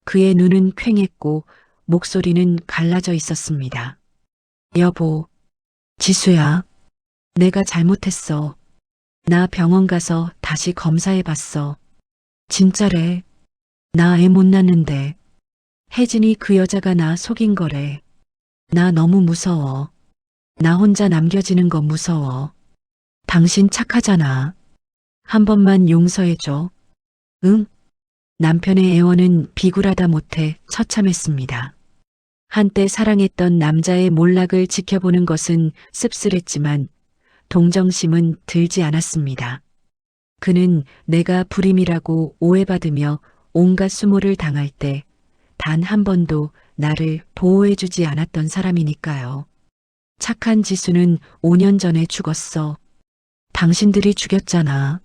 그의 눈은 퀭했고 목소리는 갈라져 있었습니다. 여보, 지수야, 내가 잘못했어. 나 병원 가서 다시 검사해봤어. 진짜래. 나 애 못 낳는데. 혜진이 그 여자가 나 속인 거래. 나 너무 무서워. 나 혼자 남겨지는 거 무서워. 당신 착하잖아. 한 번만 용서해줘. 응? 남편의 애원은 비굴하다 못해 처참했습니다. 한때 사랑했던 남자의 몰락을 지켜보는 것은 씁쓸했지만 동정심은 들지 않았습니다. 그는 내가 불임이라고 오해받으며 온갖 수모를 당할 때 단 한 번도 나를 보호해주지 않았던 사람이니까요. 착한 지수는 5년 전에 죽었어. 당신들이 죽였잖아.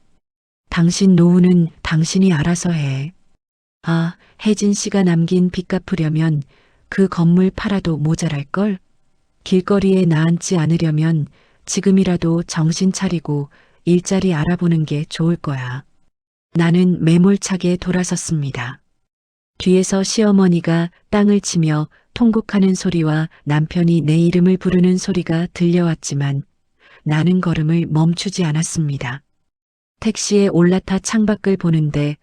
당신 노후는 당신이 알아서 해. 아, 혜진 씨가 남긴 빚 갚으려면 그 건물 팔아도 모자랄걸? 길거리에 나앉지 않으려면 지금이라도 정신 차리고 일자리 알아보는 게 좋을 거야. 나는 매몰차게 돌아섰습니다. 뒤에서 시어머니가 땅을 치며 통곡하는 소리와 남편이 내 이름을 부르는 소리가 들려왔지만 나는 걸음을 멈추지 않았습니다. 택시에 올라타 창밖을 보는데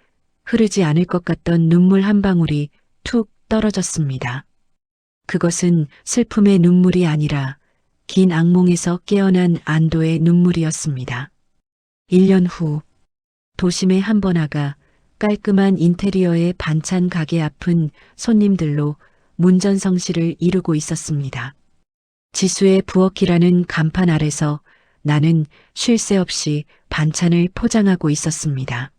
흐르지 않을 것 같던 눈물 한 방울이 툭 떨어졌습니다. 그것은 슬픔의 눈물이 아니라 긴 악몽에서 깨어난 안도의 눈물이었습니다. 1년 후 도심의 한 번화가 깔끔한 인테리어의 반찬 가게 앞은 손님들로 문전성시를 이루고 있었습니다. 지수의 부엌이라는 간판 아래서 나는 쉴 새 없이 반찬을 포장하고 있었습니다.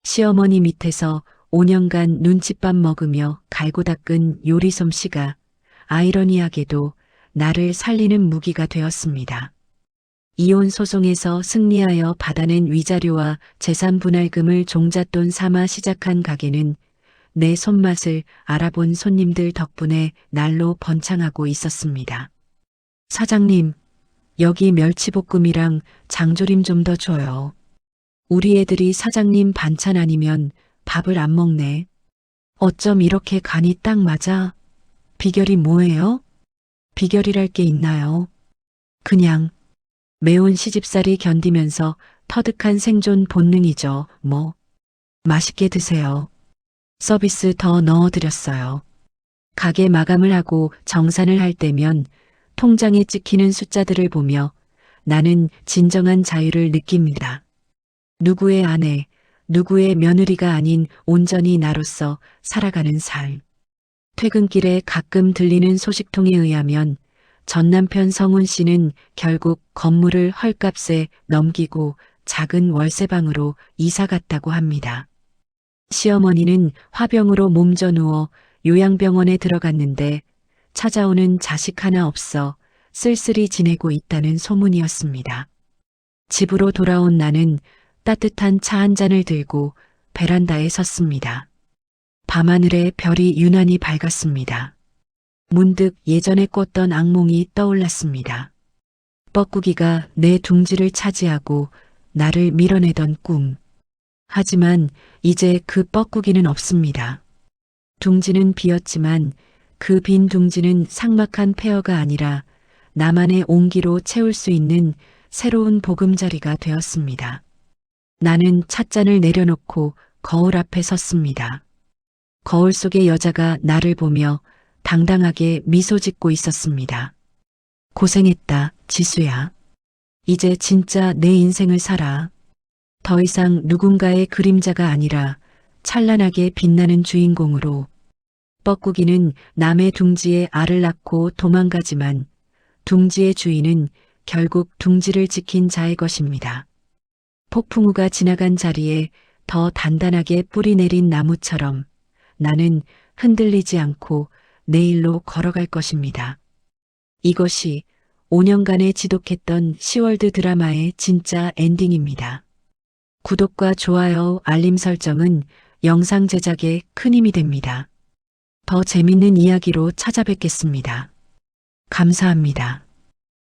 시어머니 밑에서 5년간 눈칫밥 먹으며 갈고 닦은 요리 솜씨가 아이러니하게도 나를 살리는 무기가 되었습니다. 이혼 소송에서 승리하여 받아낸 위자료와 재산 분할금을 종잣돈 삼아 시작한 가게는 내 손맛을 알아본 손님들 덕분에 날로 번창하고 있었습니다. 사장님, 여기 멸치볶음이랑 장조림 좀 더 줘요. 우리 애들이 사장님 반찬 아니면 밥을 안 먹네. 어쩜 이렇게 간이 딱 맞아? 비결이 뭐예요? 비결이랄 게 있나요? 그냥 매운 시집살이 견디면서 터득한 생존 본능이죠, 뭐. 맛있게 드세요. 서비스 더 넣어드렸어요. 가게 마감을 하고 정산을 할 때면 통장에 찍히는 숫자들을 보며 나는 진정한 자유를 느낍니다. 누구의 아내, 누구의 며느리가 아닌 온전히 나로서 살아가는 삶. 퇴근길에 가끔 들리는 소식통에 의하면 전 남편 성훈 씨는 결국 건물을 헐값에 넘기고 작은 월세방으로 이사 갔다고 합니다. 시어머니는 화병으로 몸져 누워 요양병원에 들어갔는데 찾아오는 자식 하나 없어 쓸쓸히 지내고 있다는 소문이었습니다. 집으로 돌아온 나는 따뜻한 차 한 잔을 들고 베란다에 섰습니다. 밤하늘에 별이 유난히 밝았습니다. 문득 예전에 꿨던 악몽이 떠올랐습니다. 뻐꾸기가 내 둥지를 차지하고 나를 밀어내던 꿈. 하지만 이제 그 뻐꾸기는 없습니다. 둥지는 비었지만 그 빈 둥지는 삭막한 폐허가 아니라 나만의 온기로 채울 수 있는 새로운 보금자리가 되었습니다. 나는 찻잔을 내려놓고 거울 앞에 섰습니다. 거울 속의 여자가 나를 보며 당당하게 미소 짓고 있었습니다. 고생했다, 지수야. 이제 진짜 내 인생을 살아. 더 이상 누군가의 그림자가 아니라 찬란하게 빛나는 주인공으로. 뻐꾸기는 남의 둥지에 알을 낳고 도망가지만 둥지의 주인은 결국 둥지를 지킨 자의 것입니다. 폭풍우가 지나간 자리에 더 단단하게 뿌리 내린 나무처럼 나는 흔들리지 않고 내일로 걸어갈 것입니다. 이것이 5년간의 지독했던 시월드 드라마의 진짜 엔딩입니다. 구독과 좋아요, 알림 설정은 영상 제작에 큰 힘이 됩니다. 더 재밌는 이야기로 찾아뵙겠습니다. 감사합니다.